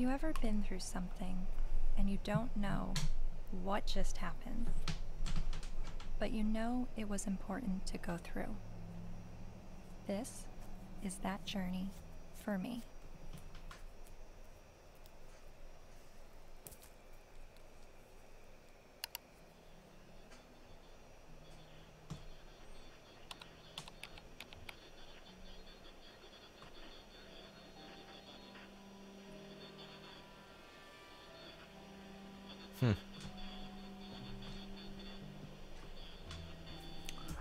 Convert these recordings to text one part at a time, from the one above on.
you ever been through something and you don't know what just happened, but you know it was important to go through? This is that journey for me.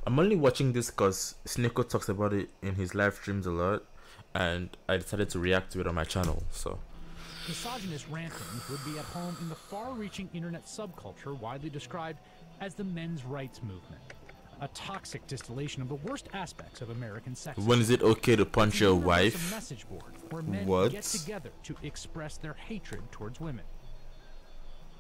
I'm only watching this because Sneko talks about it in his live streams a lot, and I decided to react to it on my channel. So Misogynist rantings would be at home in the far-reaching internet subculture widely described as the men's rights movement, a toxic distillation of the worst aspects of American sexism. when is it okay to punch your It's a wife? message board where men What? get together to express their hatred towards women.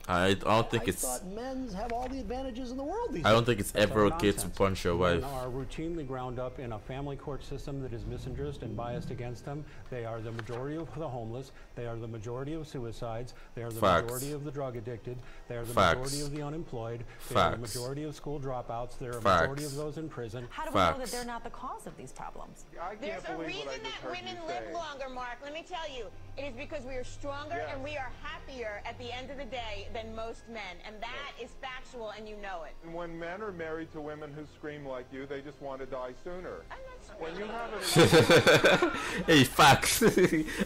I don't think I it's. thought men's have all the advantages in the world these I don't days. think it's That's ever all okay to nonsense. punch your wife. Men are routinely ground up in a family court system that is misandrist and biased against them. They are the majority of the homeless. They are the majority of suicides. They are the Facts. majority of the drug addicted. They are the Facts. majority of the unemployed. They are the Facts. majority of school dropouts. They are a Facts. majority of those in prison. How do we know that Facts. they're not the cause of these problems? There's a reason that women live longer, Mark. Let me tell you. It is because we are stronger and we are happier at the end of the day than most men. And that is factual, and you know it. And when men are married to women who scream like you, they just want to die sooner. I'm not When you have a Hey, facts.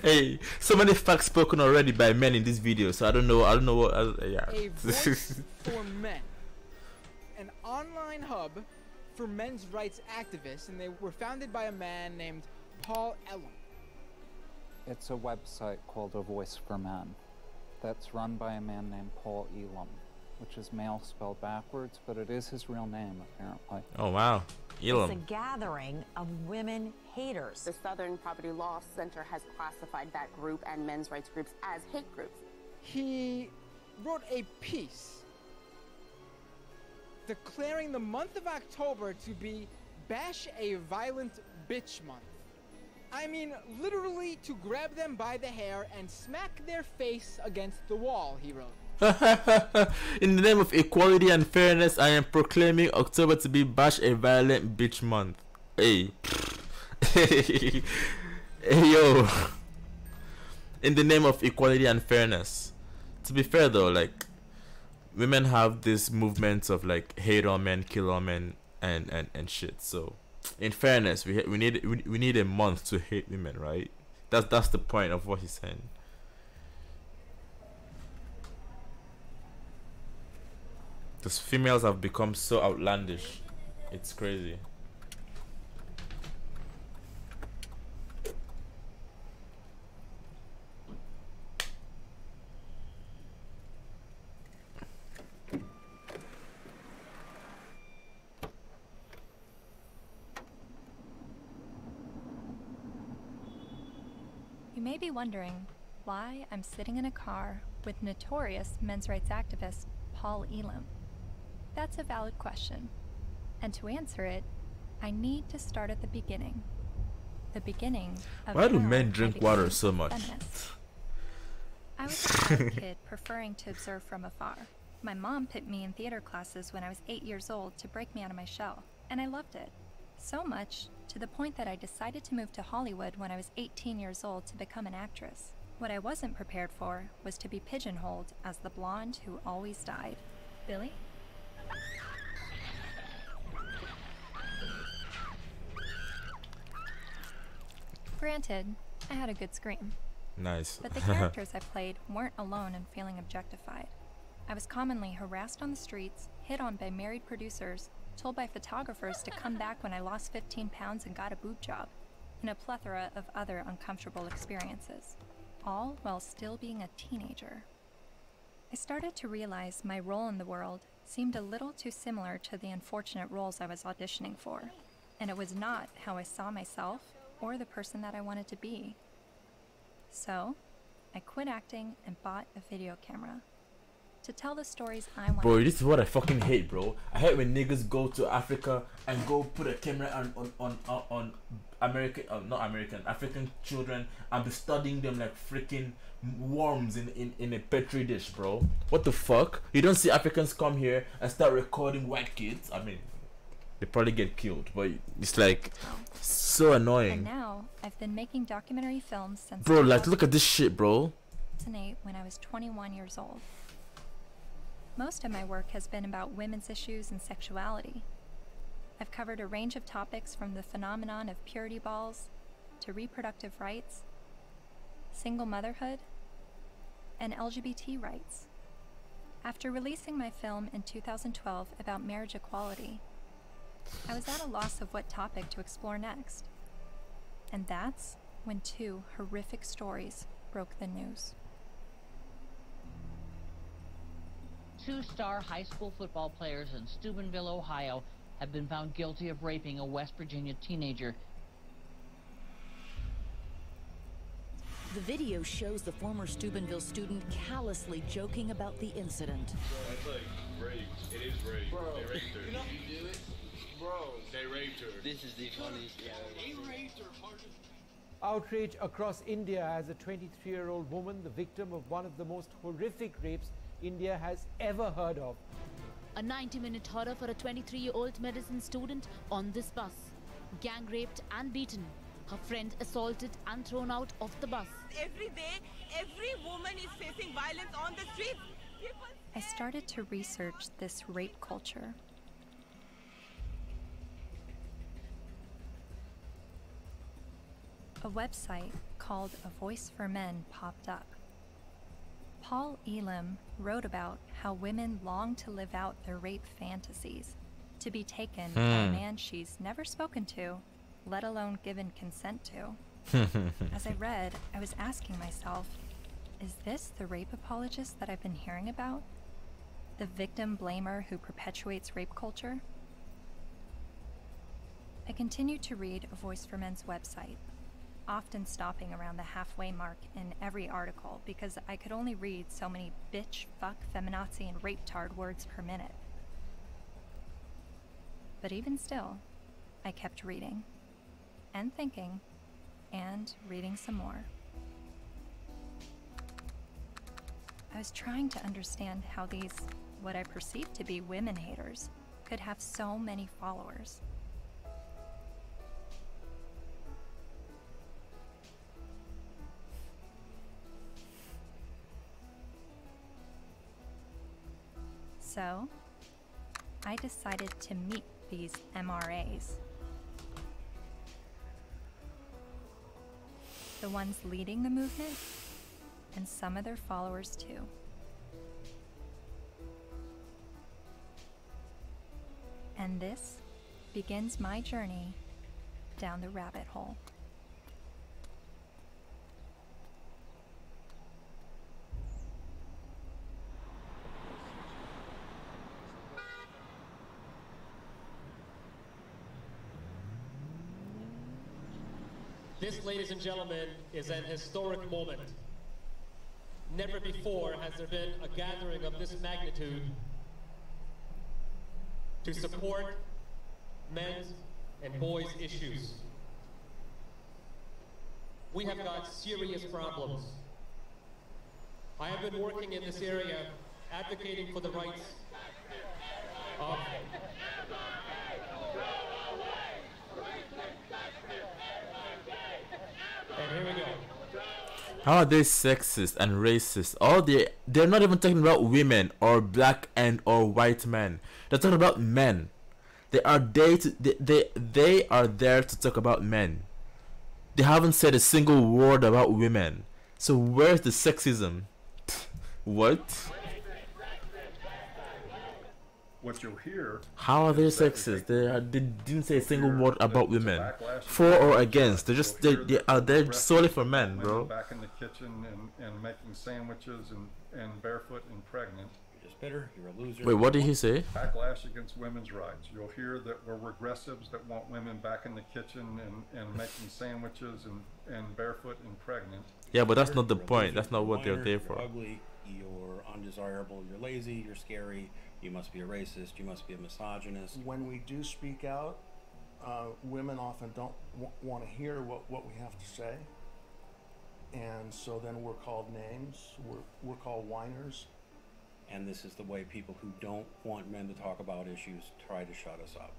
Hey, so many facts spoken already by men in this video. So I don't know what. Yeah. A voice for men, an online hub for men's rights activists, and they were founded by a man named Paul Elam. It's a website called A Voice for Men that's run by a man named Paul Elam, which is male spelled backwards, but it is his real name, apparently. Oh wow, It's a Elam. gathering of women haters. The Southern Poverty Law Center has classified that group and men's rights groups as hate groups. He wrote a piece declaring the month of October to be Bash a Violent Bitch Month. I mean, literally to grab them by the hair and smack their face against the wall, he wrote. In the name of equality and fairness, I am proclaiming October to be Bash a Violent Bitch Month. Hey. Hey yo. In the name of equality and fairness. To be fair though, like, women have this movement of like hate all men, kill all men, and shit. So in fairness, we need a month to hate women, right? That's the point of what he's saying. Because females have become so outlandish, it's crazy. You may be wondering why I'm sitting in a car with notorious men's rights activist Paul Elam. That's a valid question, and to answer it, I need to start at the beginning. The beginning of Why do how men I drink became water so a much? feminist. I was a quiet kid preferring to observe from afar. My mom put me in theater classes when I was 8 years old to break me out of my shell, and I loved it. So much, to the point that I decided to move to Hollywood when I was 18 years old to become an actress. What I wasn't prepared for was to be pigeonholed as the blonde who always died. Billy? Granted, I had a good scream. Nice. But the characters I played weren't alone in feeling objectified. I was commonly harassed on the streets, hit on by married producers, told by photographers to come back when I lost 15 pounds and got a boob job, and a plethora of other uncomfortable experiences, all while still being a teenager. I started to realize my role in the world seemed a little too similar to the unfortunate roles I was auditioning for, and it was not how I saw myself or the person that I wanted to be. So, I quit acting and bought a video camera. to tell the stories I want. Bro, this is what I fucking hate, bro. I hate when niggas go to Africa and go put a camera on American, not American, African children and be studying them like freaking worms in a petri dish, bro. What the fuck? You don't see Africans come here and start recording white kids? I mean, they probably get killed, but it's like so annoying. And now I've been making documentary films since. Bro, like look at this shit, bro. When I was 21 years old. Most of my work has been about women's issues and sexuality. I've covered a range of topics from the phenomenon of purity balls to reproductive rights, single motherhood, and LGBT rights. After releasing my film in 2012 about marriage equality, I was at a loss of what topic to explore next. And that's when two horrific stories broke the news. Two-star high school football players in Steubenville, Ohio, have been found guilty of raping a West Virginia teenager. The video shows the former Steubenville student callously joking about the incident. That's like rape. It is rape. Bro. They raped her. Did you do it? Bro. They raped her. This is the funniest guy. They raped her. Outrage across India as a 23-year-old woman, the victim of one of the most horrific rapes India has ever heard of. A 90-minute horror for a 23-year-old medicine student on this bus. Gang raped and beaten. Her friend assaulted and thrown out of the bus. Every day, every woman is facing violence on the streets. I started to research this rape culture. A website called A Voice for Men popped up. Paul Elam wrote about how women long to live out their rape fantasies, to be taken by a man she's never spoken to, let alone given consent to. As I read, I was asking myself, is this the rape apologist that I've been hearing about? The victim blamer who perpetuates rape culture? I continued to read A Voice for Men's website, often stopping around the halfway mark in every article because I could only read so many bitch, fuck, feminazi, and rape-tard words per minute. But even still, I kept reading, and thinking, and reading some more. I was trying to understand how these, what I perceived to be women haters, could have so many followers. So, I decided to meet these MRAs. The ones leading the movement, and some of their followers too. And this begins my journey down the rabbit hole. This, ladies and gentlemen, is an historic moment. Never before has there been a gathering of this magnitude to support men's and boys' issues. We have got serious problems. I have been working in this area advocating for the rights of and here we go. How are they sexist and racist? They're not even talking about women or black and or white men. They're talking about men. They are there to talk about men. They haven't said a single word about women. So where's the sexism? What? What you'll hear. How are they sexist? They didn't say a single word about women. For or against? They are there solely for men, bro. Back in the kitchen and making sandwiches and barefoot and pregnant. You're just bitter. You're a loser. Wait, what did he say? Backlash against women's rights. You'll hear that we're regressives that want women back in the kitchen and making sandwiches and barefoot and pregnant. Yeah, but that's not the point. That's not what they're there for. Ugly. you're undesirable, you're lazy, you're scary, you must be a racist, you must be a misogynist. When we do speak out, women often don't want to hear what we have to say. And so then we're called names, we're called whiners. And this is the way people who don't want men to talk about issues try to shut us up.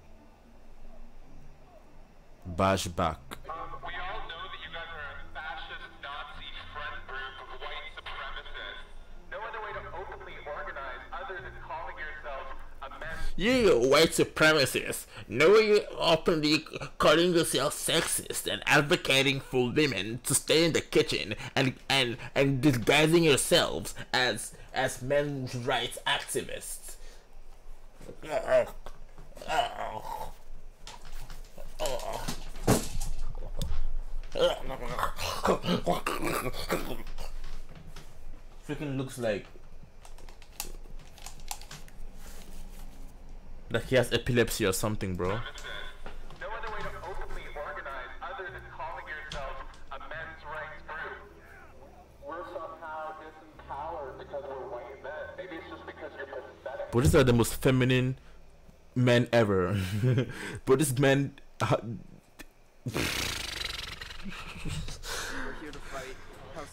Bash back. We all know that you guys are a fascist Nazi friend group of white supremacists. No other way to openly organize other than calling yourselves a man. You white supremacists, know you openly calling yourself sexist and advocating for women to stay in the kitchen and disguising yourselves as men's rights activists. Freaking looks like he has epilepsy or something, bro. No other way to openly organize other than calling yourselves a men's rights group. We're somehow disempowered because we're white men. Maybe it's just because you're pathetic. But these are the most feminine men ever. But this man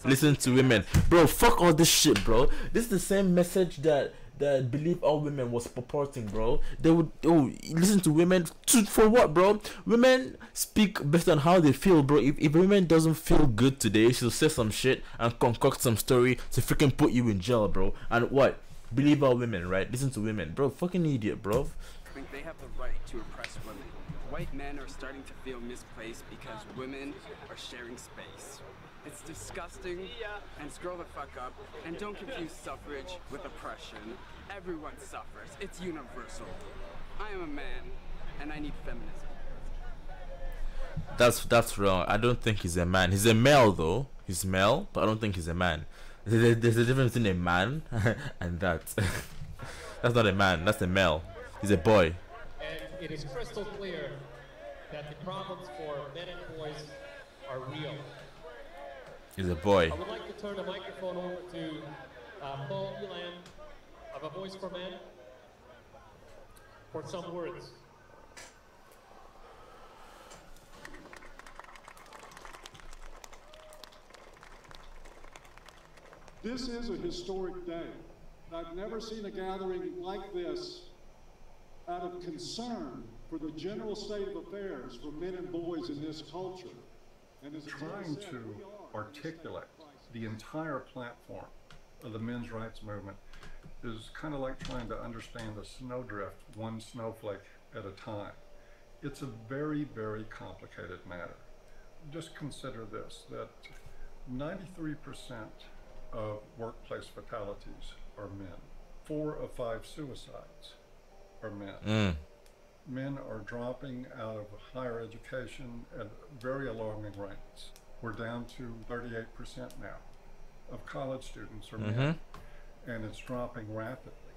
listen to women, bro. Fuck all this shit, bro. This is the same message that Believe All Women was purporting, bro. They would listen to women for what, bro? Women speak based on how they feel, bro. If a woman doesn't feel good today, she'll say some shit and concoct some story to freaking put you in jail, bro. And what? Believe All Women, right? Listen to women, bro. Fucking idiot, bro. I think they have the right to oppress women. White men are starting to feel misplaced because women are sharing space. It's disgusting, and scroll the fuck up, and don't confuse suffrage with oppression. Everyone suffers. It's universal. I am a man, and I need feminism. That's wrong. I don't think he's a man. He's a male though. He's male, but I don't think he's a man. There's a difference between a man and that. That's not a man. That's a male. He's a boy. And it is crystal clear that the problems for men and boys are real. He's a boy. I would like to turn the microphone over to Paul Elam of A Voice for Men for some words. This is a historic day. I've never seen a gathering like this out of concern for the general state of affairs for men and boys in this culture. And as Trying to articulate the entire platform of the men's rights movement is kind of like trying to understand a snowdrift one snowflake at a time. It's a very, very complicated matter. Just consider this, that 93% of workplace fatalities are men. 4 of 5 suicides are men. Men are dropping out of higher education at very alarming rates. We're down to 38% now of college students are men, and it's dropping rapidly.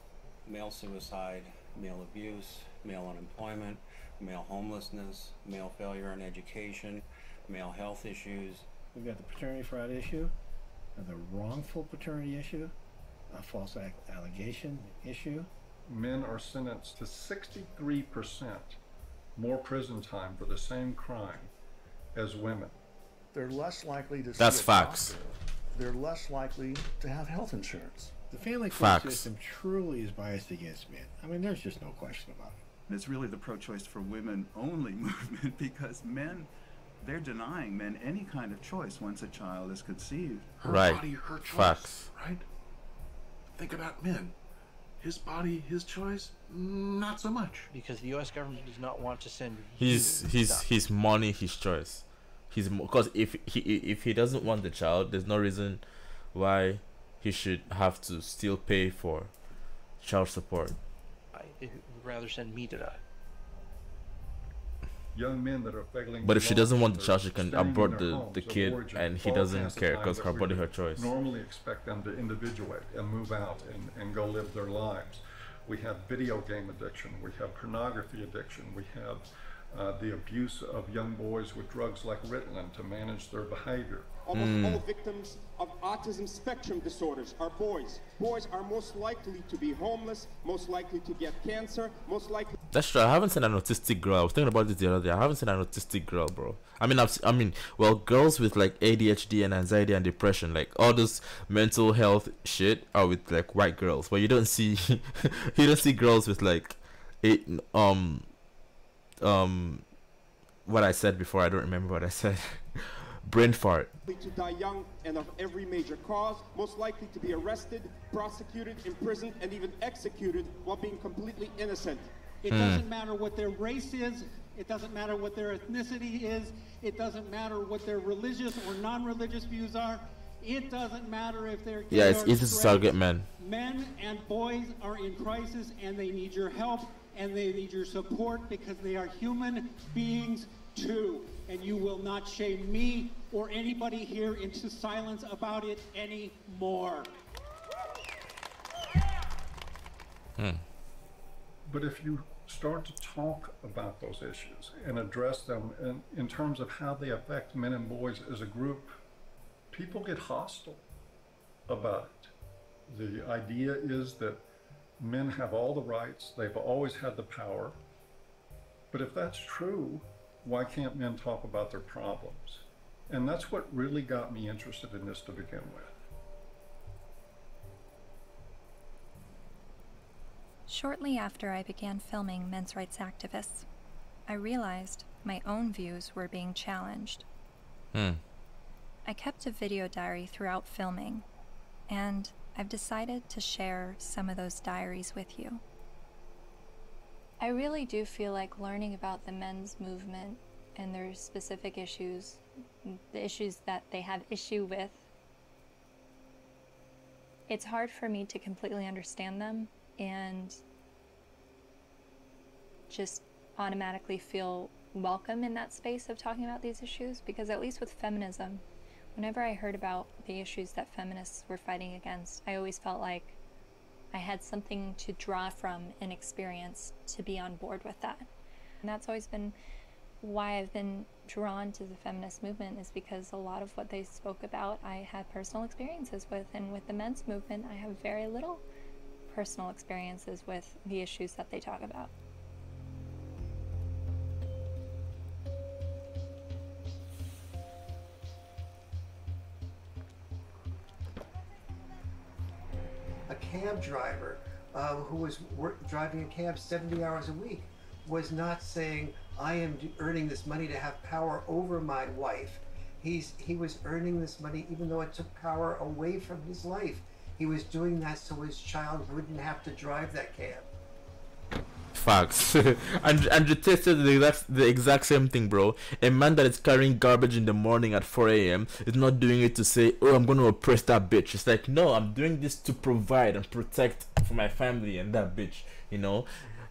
Male suicide, male abuse, male unemployment, male homelessness, male failure in education, male health issues. We've got the paternity fraud issue, the wrongful paternity issue, a false allegation issue. Men are sentenced to 63% more prison time for the same crime as women. They're less likely to That's see a facts. doctor. They're less likely to have health insurance. The family court Facts. system truly is biased against men. I mean, there's just no question about it. It's really the pro-choice for women only movement, because men, they're denying men any kind of choice once a child is conceived. Her Right. body, her choice. Facts. Right? Think about men. His body, his choice, not so much. Because the U.S. government does not want to send His money, his choice. Because if he doesn't want the child, there's no reason why he should have to still pay for child support. I would rather send me to die. Young men that are failing. But if she doesn't want the child, she staying can in abort their the homes of kid, origin and he far doesn't past the care time because that her we body, would her choice. Normally expect them to individuate and move out and go live their lives. We have video game addiction. We have pornography addiction. We have the abuse of young boys with drugs like Ritalin to manage their behavior. Almost all victims of autism spectrum disorders are boys. Boys are most likely to be homeless, most likely to get cancer, most likely. That's true. I haven't seen an autistic girl. I was thinking about this the other day. I haven't seen an autistic girl, bro. I mean, well, girls with like ADHD and anxiety and depression, like all this mental health shit, are with like white girls. But you don't see, you don't see girls with like, what I said before. I don't remember what I said. Brain fart. To die young and of every major cause, most likely to be arrested, prosecuted, imprisoned, and even executed while being completely innocent. It doesn't matter what their race is. It doesn't matter what their ethnicity is. It doesn't matter what their religious or non-religious views are. It doesn't matter if they're gay it's or easy to straight. target men. Men and boys are in crisis, and they need your help, and they need your support, because they are human beings too. And you will not shame me or anybody here into silence about it anymore. But if you start to talk about those issues and address them in terms of how they affect men and boys as a group, people get hostile about it. The idea is that men have all the rights, they've always had the power. But if that's true, why can't men talk about their problems? And that's what really got me interested in this to begin with. Shortly after I began filming men's rights activists, I realized my own views were being challenged. I kept a video diary throughout filming, and I've decided to share some of those diaries with you. I really do feel like learning about the men's movement and their specific issues, the issues that they have issue with, it's hard for me to completely understand them and just automatically feel welcome in that space of talking about these issues, because at least with feminism, whenever I heard about the issues that feminists were fighting against, I always felt like I had something to draw from and experience to be on board with that. And that's always been why I've been drawn to the feminist movement, is because a lot of what they spoke about I had personal experiences with, and with the men's movement I have very little personal experiences with the issues that they talk about. A cab driver who was driving a cab 70 hours a week was not saying, I am earning this money to have power over my wife. He was earning this money even though it took power away from his life. He was doing that so his child wouldn't have to drive that cab. Facts. and you tested the exact same thing, bro. A man that is carrying garbage in the morning at 4 a.m. is not doing it to say, oh, I'm going to oppress that bitch. It's like, no, I'm doing this to provide and protect for my family and that bitch, you know?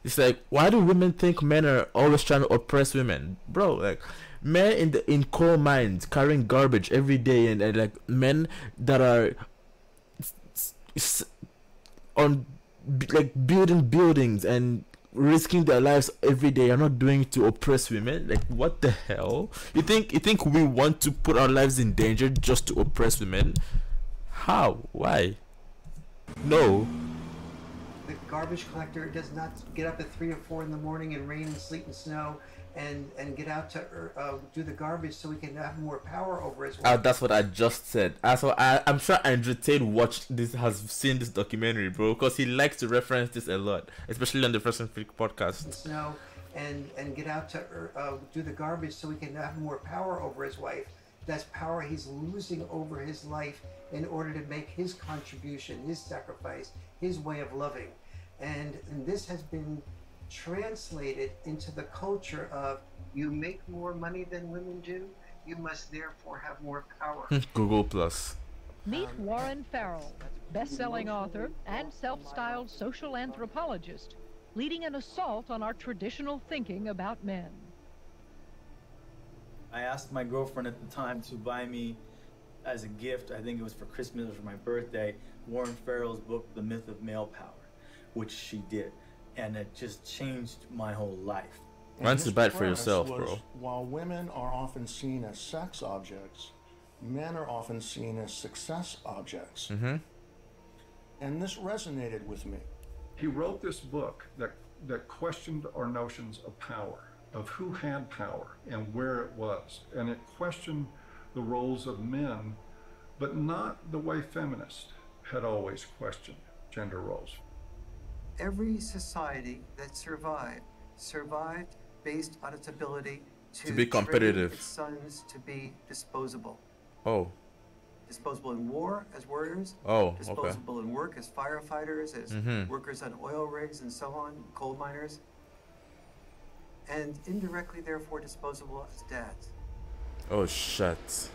It's like, why do women think men are always trying to oppress women? Bro, like, men in coal mines carrying garbage every day, and like men that are on like building buildings and risking their lives every day are not doing it to oppress women. Like, what the hell? You think we want to put our lives in danger just to oppress women? How? Why? No. The garbage collector does not get up at 3 or 4 in the morning in rain and sleet and snow and get out to do the garbage so he can have more power over his wife. That's what I just said. So I'm sure Andrew Tate has seen this documentary, bro, because he likes to reference this a lot, especially on the First and Freak podcast. Snow and get out to do the garbage so he can have more power over his wife. That's power he's losing over his life in order to make his contribution, his sacrifice, his way of loving. And this has been translated into the culture of, you make more money than women do, you must therefore have more power. Google Plus. Meet Warren Farrell, best-selling author and self-styled social anthropologist, leading an assault on our traditional thinking about men. I asked my girlfriend at the time to buy me as a gift, I think it was for Christmas or for my birthday, Warren Farrell's book, The Myth of Male Power, which she did. And it just changed my whole life. Once you buy it for yourself, was, bro. While women are often seen as sex objects, men are often seen as success objects. And this resonated with me. He wrote this book that questioned our notions of power, of who had power and where it was. And it questioned the roles of men, but not the way feminists had always questioned gender roles. Every society that survived based on its ability to be competitive, train its sons to be disposable. Oh. Disposable in war as warriors. Oh, okay. Disposable in work as firefighters, as workers on oil rigs and so on, coal miners. And indirectly, therefore, disposable as dads. Oh, shit.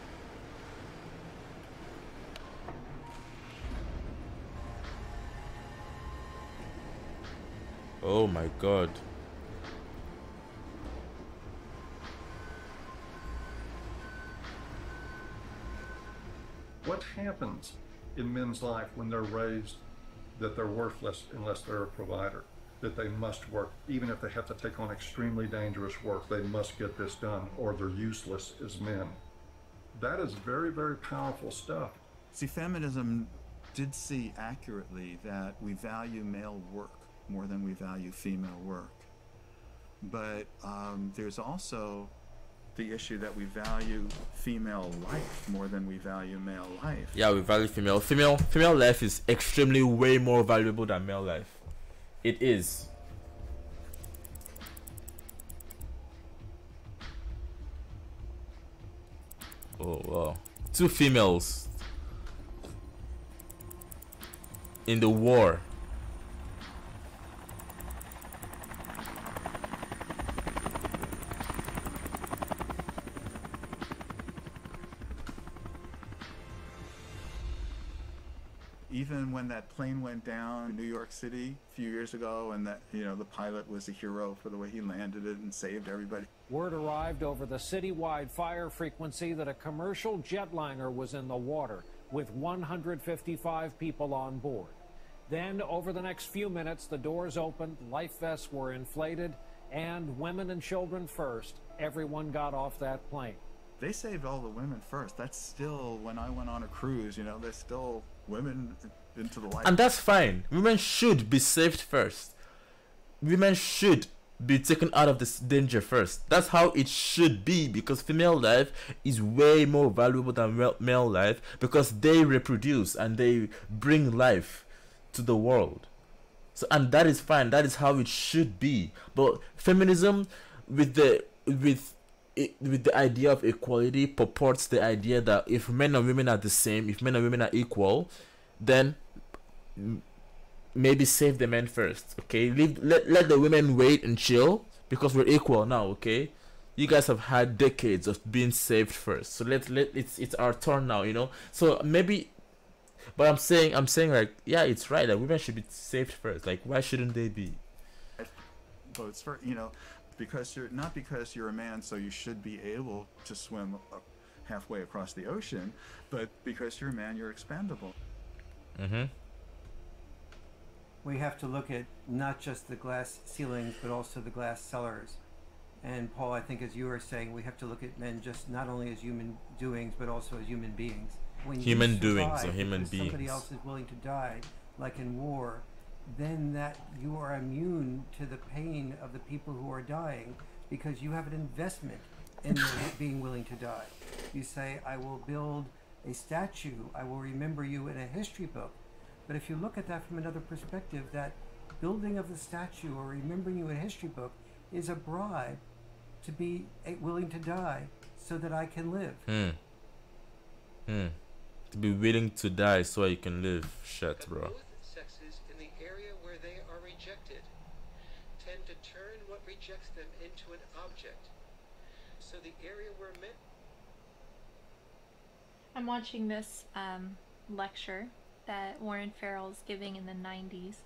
Oh my god. What happens in men's life when they're raised that they're worthless unless they're a provider? That they must work, even if they have to take on extremely dangerous work, they must get this done or they're useless as men. That is very, very powerful stuff. See, feminism did see accurately that we value male work more than we value female work. But there's also the issue that we value female life more than we value male life. Yeah, we value female life is extremely way more valuable than male life. It is. Oh wow. 2 females in the war. Even when that plane went down in New York City a few years ago, and that, you know, the pilot was a hero for the way he landed it and saved everybody. Word arrived over the citywide fire frequency that a commercial jetliner was in the water with 155 people on board. Then, over the next few minutes, the doors opened, life vests were inflated, and women and children first, everyone got off that plane. They saved all the women first. That's still, when I went on a cruise, you know, there's still women into the life. And that's fine. Women should be saved first. Women should be taken out of this danger first. That's how it should be, because female life is way more valuable than male life, because they reproduce and they bring life to the world. So, and that is fine. That is how it should be. But feminism with the idea of equality purports the idea that if men and women are the same, if men and women are equal, then maybe save the men first, okay? Let the women wait and chill, because we're equal now, okay? You guys have had decades of being saved first, so it's our turn now, you know? So maybe, but I'm saying like, yeah, it's right that women should be saved first. Like, why shouldn't they be? But it's for, you know, because you're not because you're a man, so you should be able to swim halfway across the ocean, but because you're a man, you're expendable. We have to look at not just the glass ceilings, but also the glass cellars. And Paul, I think as you were saying, we have to look at men just not only as human doings, but also as human beings. When human you doings survive or human because beings. Somebody else is willing to die, like in war, then that you are immune to the pain of the people who are dying, because you have an investment in being willing to die. You say, I will build a statue, I will remember you in a history book. But if you look at that from another perspective, that building of the statue or remembering you in a history book is a bribe to be willing to die so that I can live. To be willing to die so you can live. Shit, bro. Both sexes in the area where they are rejected tend to turn what rejects them into an object. So the area where men... I'm watching this lecture that Warren Farrell's giving in the 90s.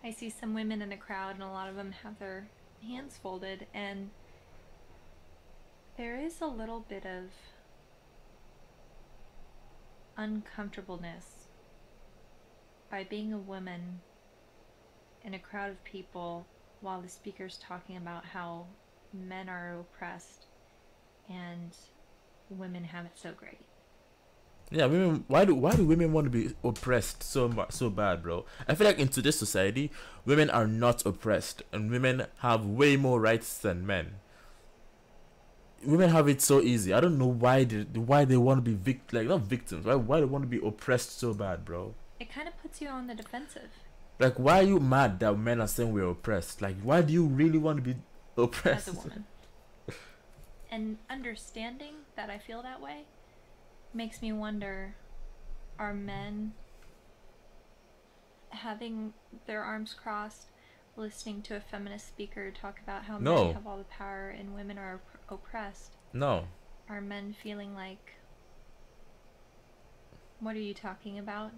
I see some women in the crowd, and a lot of them have their hands folded, and there is a little bit of uncomfortableness by being a woman in a crowd of people while the speaker's talking about how men are oppressed and women have it so great. Yeah, women. Why do women want to be oppressed so bad, bro? I feel like in today's society, women are not oppressed, and women have way more rights than men. Women have it so easy. I don't know why they want to be not victims. Why they want to be oppressed so bad, bro? It kind of puts you on the defensive. Like, why are you mad that men are saying we're oppressed? Like, why do you really want to be oppressed? As a woman. And understanding that I feel that way makes me wonder, are men having their arms crossed, listening to a feminist speaker talk about how No. men have all the power and women are oppressed? No. Are men feeling like, what are you talking about?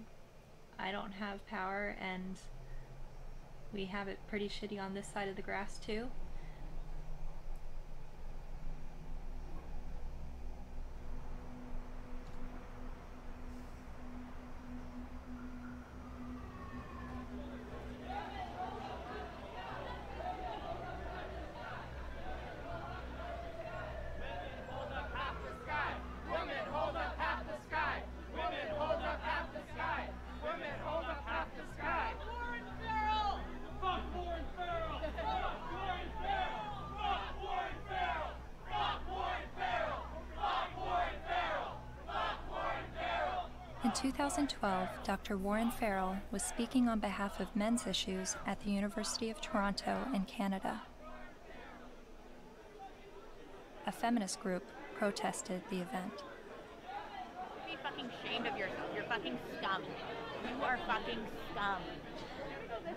I don't have power and we have it pretty shitty on this side of the grass too? In 2012, Dr. Warren Farrell was speaking on behalf of men's issues at the University of Toronto in Canada. A feminist group protested the event. Be fucking ashamed of yourself. You're fucking scum. You are fucking scum.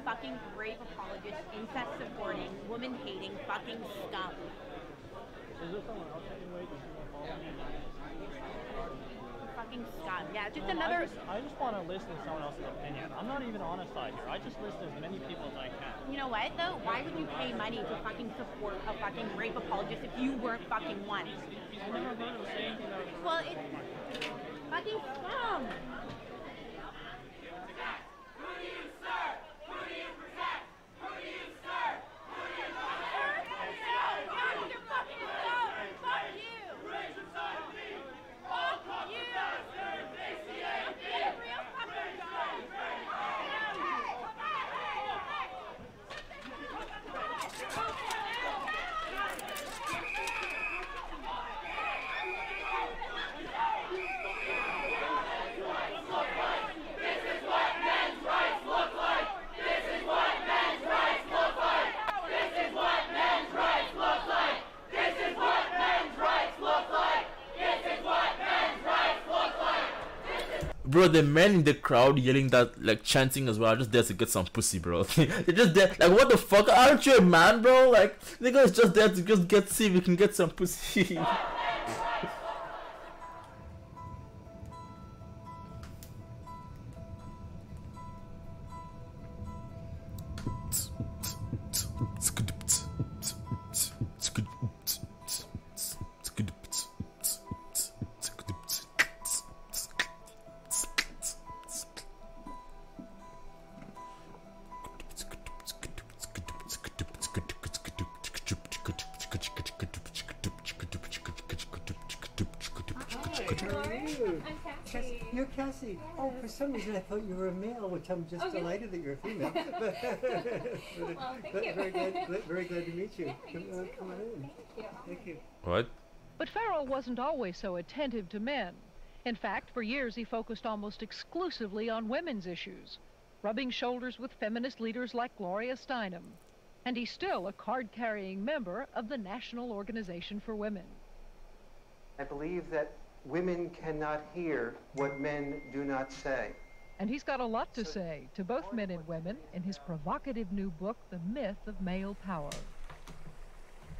Fucking rape apologist, incest supporting, woman hating, fucking scum. Is there someone else I can wait? Fucking scum. Yeah, just another. I just want to listen to someone else's opinion. I'm not even on a side here. I just listen to as many people as I can. You know what though? Why would you pay money to fucking support a fucking rape apologist if you weren't fucking one? I never heard him say anything that was. Well, it's fucking scum. Bro, the men in the crowd yelling that, like, chanting as well, are just there to get some pussy, bro. They're just there, like, what the fuck? Aren't you a man, bro? Like, niggas just there to just see if we can get some pussy. You're Cassie. Oh, for some reason I thought you were a male, which I'm just delighted that you're a female. Well, thank you. Very glad to meet you. Come on in. Thank you. What? But Farrell wasn't always so attentive to men. In fact, for years he focused almost exclusively on women's issues, rubbing shoulders with feminist leaders like Gloria Steinem. And he's still a card-carrying member of the National Organization for Women. I believe that women cannot hear what men do not say. And he's got a lot to say to both men and women in his provocative new book, The Myth of Male Power.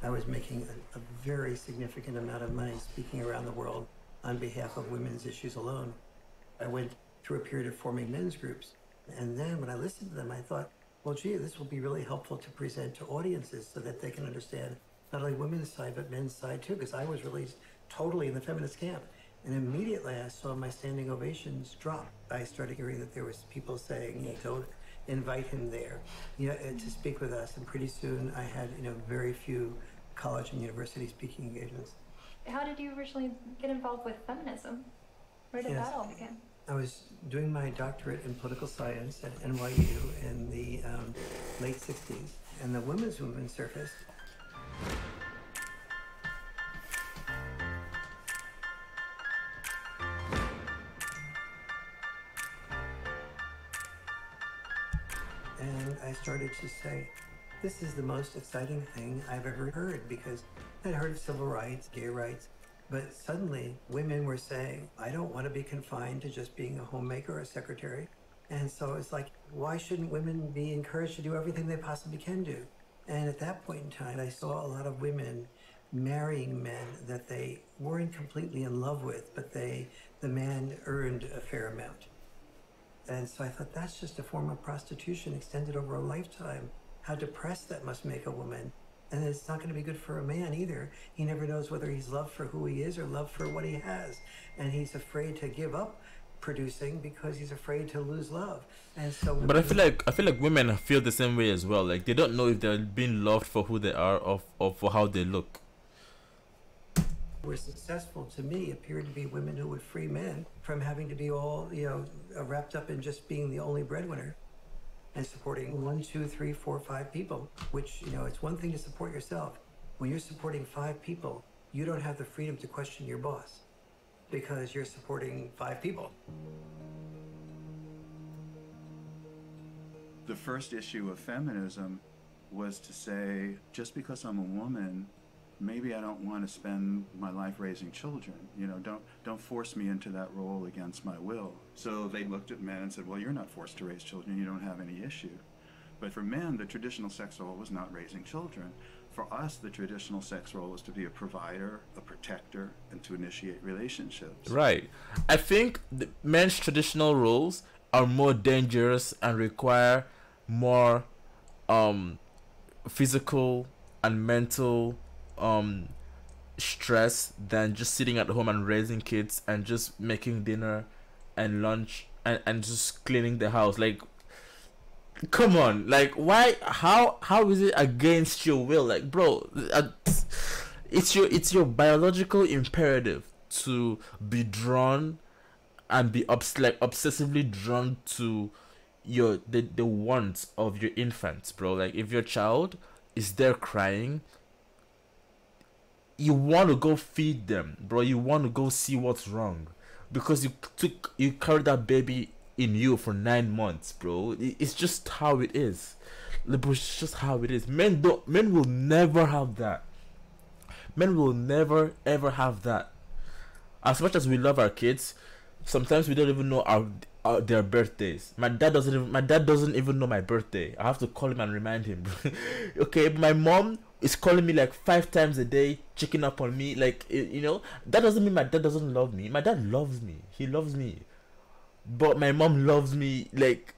I was making a very significant amount of money speaking around the world on behalf of women's issues alone. I went through a period of forming men's groups. And then when I listened to them, I thought, well, gee, this will be really helpful to present to audiences so that they can understand not only women's side, but men's side too, because I was really totally in the feminist camp. And immediately I saw my standing ovations drop. I started hearing that there was people saying, you know, don't invite him there, you know, to speak with us. And pretty soon I had, you know, very few college and university speaking engagements. How did you originally get involved with feminism? Where did Yes. that all begin? I was doing my doctorate in political science at NYU in the late 60s, and the women's movement surfaced. And I started to say, this is the most exciting thing I've ever heard, because I'd heard of civil rights, gay rights, but suddenly women were saying, I don't want to be confined to just being a homemaker or a secretary. And so it's like, why shouldn't women be encouraged to do everything they possibly can do? And at that point in time, I saw a lot of women marrying men that they weren't completely in love with, but the man earned a fair amount. And so I thought, that's just a form of prostitution extended over a lifetime. How depressed that must make a woman. And it's not going to be good for a man either. He never knows whether he's loved for who he is or loved for what he has. And he's afraid to give up producing because he's afraid to lose love. And so, but I feel like women feel the same way as well. Like they don't know if they're being loved for who they are or for how they look. Were successful to me appeared to be women who would free men from having to be all, wrapped up in just being the only breadwinner and supporting 1, 2, 3, 4, 5 people, which, it's one thing to support yourself. When you're supporting 5 people, you don't have the freedom to question your boss because you're supporting 5 people. The first issue of feminism was to say, just because I'm a woman, maybe I don't want to spend my life raising children. Don't force me into that role against my will. So they looked at men and said, well, you're not forced to raise children. You don't have any issue. But for men, the traditional sex role was not raising children. For us, the traditional sex role was to be a provider, a protector, and to initiate relationships. Right. I think the men's traditional roles are more dangerous and require more physical and mental stress than just sitting at home and raising kids and just making dinner and lunch and just cleaning the house. Like, come on, like, why? How is it against your will? Like, bro, it's your biological imperative to be drawn and be obsessively drawn to the wants of your infants, bro. Like, if your child is there crying, you want to go feed them, bro. You want to go see what's wrong because you carried that baby in you for 9 months, bro. It's just how it is. It's just how it is. Men will never have that. Men will never ever have that. As much as we love our kids, sometimes we don't even know their birthdays. My dad doesn't even know my birthday. I have to call him and remind him. Okay, my mom is calling me like 5 times a day, checking up on me. Like, that doesn't mean my dad doesn't love me. My dad loves me. He loves me. But my mom loves me, like,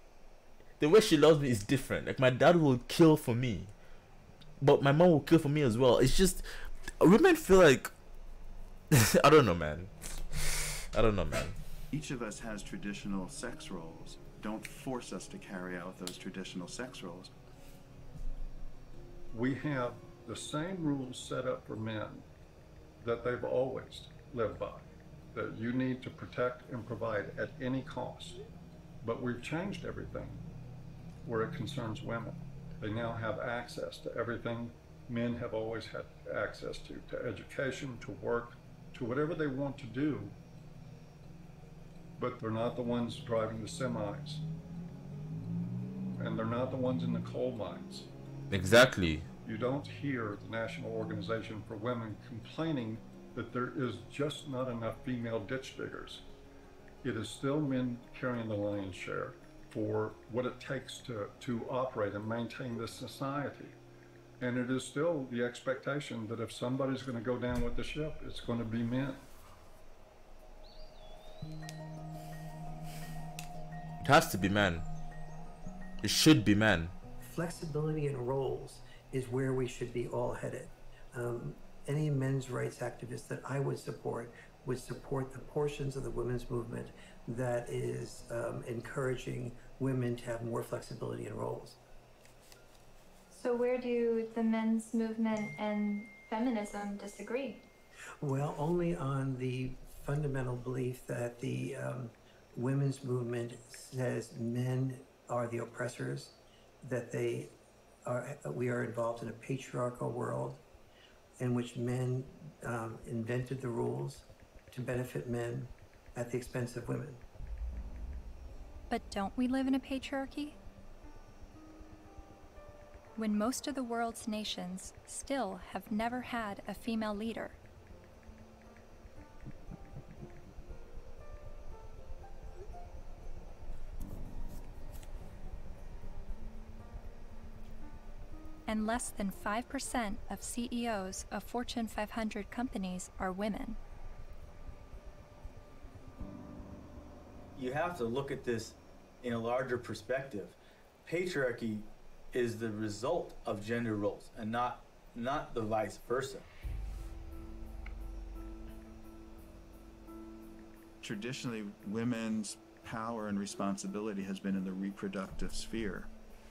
the way she loves me is different. Like, my dad will kill for me, but my mom will kill for me as well. It's just, women feel like, I don't know, man. Each of us has traditional sex roles. Don't force us to carry out those traditional sex roles. We have the same rules set up for men that they've always lived by, that you need to protect and provide at any cost. But we've changed everything where it concerns women. They now have access to everything men have always had access to education, to work, to whatever they want to do. But they're not the ones driving the semis. And they're not the ones in the coal mines. Exactly. You don't hear the National Organization for Women complaining that there is just not enough female ditch diggers. It is still men carrying the lion's share for what it takes to operate and maintain this society. And it is still the expectation that if somebody's going to go down with the ship, it's going to be men. It has to be men. It should be men. Flexibility in roles is where we should be all headed. Any men's rights activist that I would support the portions of the women's movement that is encouraging women to have more flexibility in roles. So where do the men's movement and feminism disagree? Well, only on the fundamental belief that the women's movement says men are the oppressors, that we are involved in a patriarchal world in which men invented the rules to benefit men at the expense of women. But don't we live in a patriarchy? When most of the world's nations still have never had a female leader. And less than 5% of CEOs of Fortune 500 companies are women. You have to look at this in a larger perspective. Patriarchy is the result of gender roles and not the vice versa. Traditionally, women's power and responsibility has been in the reproductive sphere,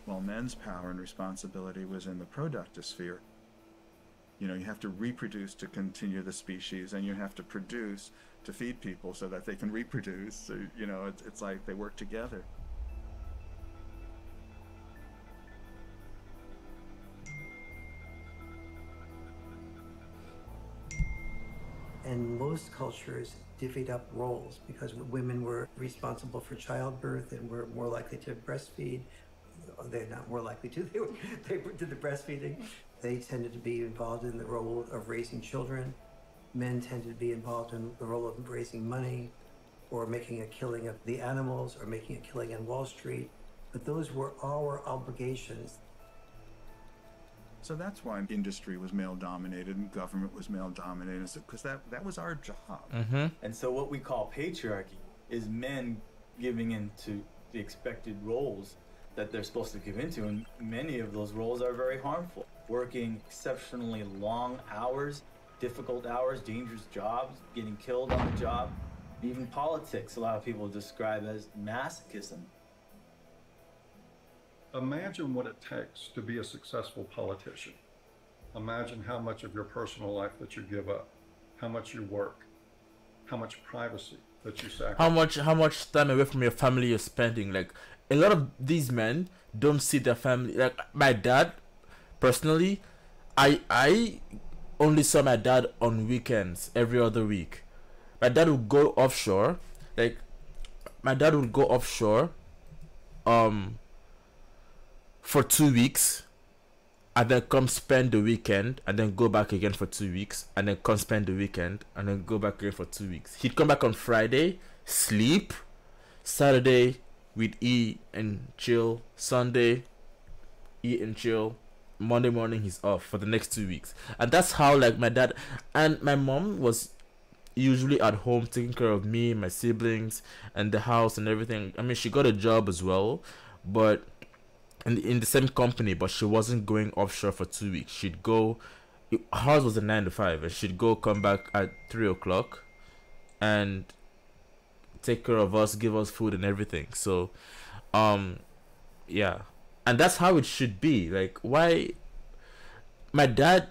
while men's power and responsibility was in the productive sphere. You know, you have to reproduce to continue the species, and you have to produce to feed people so that they can reproduce. So, you know, it's like they work together. And most cultures divvied up roles because women were responsible for childbirth and were more likely to breastfeed. They're not more likely to, they did the breastfeeding. They tended to be involved in the role of raising children. Men tended to be involved in the role of raising money or making a killing of the animals or making a killing on Wall Street. But those were our obligations. So that's why industry was male-dominated and government was male-dominated, because that was our job. Mm-hmm. And so what we call patriarchy is men giving into the expected roles that they're supposed to give into, and many of those roles are very harmful. Working exceptionally long hours, difficult hours, dangerous jobs, getting killed on the job. Even politics, a lot of people describe as masochism. Imagine what it takes to be a successful politician. Imagine how much of your personal life that you give up, how much you work, how much privacy that you sacrifice. How much time away from your family you're spending. Like, a lot of these men don't see their family. Like, my dad, personally, I only saw my dad on weekends, every other week. My dad would go offshore. Like, my dad would go offshore for 2 weeks, and then come spend the weekend, and then go back again for 2 weeks, and then come spend the weekend, and then go back again for 2 weeks. He'd come back on Friday, sleep. Saturday, we'd eat and chill. Sunday, eat and chill. Monday morning, he's off for the next 2 weeks. And that's how, like, my dad and my mom was usually at home taking care of me, my siblings, and the house and everything. I mean, she got a job as well, but in the same company, but she wasn't going offshore for 2 weeks. She'd go, hers was a 9 to 5, and she'd go, come back at 3 o'clock and take care of us, give us food and everything. So yeah, and that's how it should be. Like, why my dad,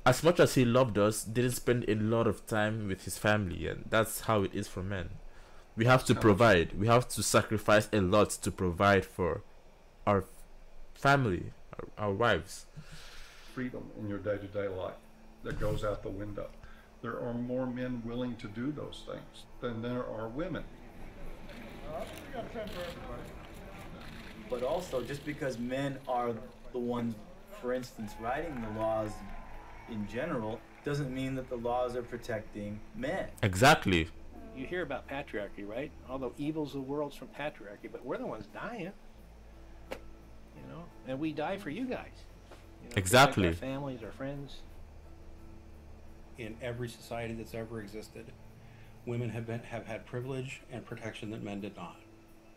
as much as he loved us, didn't spend a lot of time with his family, and that's how it is for men. We have to provide, we have to sacrifice a lot to provide for our family, our wives. Freedom in your day-to-day life that goes out the window. There are more men willing to do those things than there are women. But also, just because men are the ones, for instance, writing the laws in general, doesn't mean that the laws are protecting men. Exactly. You hear about patriarchy, right? All the evils of the world's from patriarchy, but we're the ones dying. You know, and we die for you guys. You know, exactly. Our families, our friends. In every society that's ever existed, women have had privilege and protection that men did not.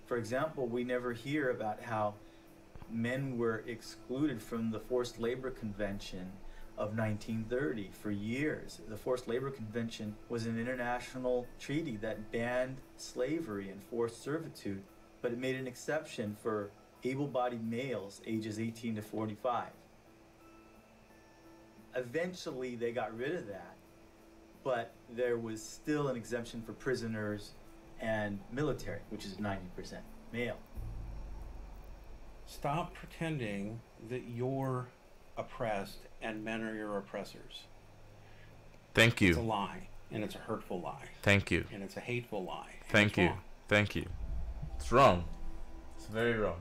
For example, we never hear about how men were excluded from the Forced Labor Convention of 1930 for years. The Forced Labor Convention was an international treaty that banned slavery and forced servitude, but it made an exception for able-bodied males ages 18 to 45. Eventually, they got rid of that, but there was still an exemption for prisoners and military, which is 90% male. Stop pretending that you're oppressed and men are your oppressors. Thank you. It's a lie, and it's a hurtful lie. Thank you. And it's a hateful lie. Thank you. Wrong. Thank you. It's wrong. It's very wrong.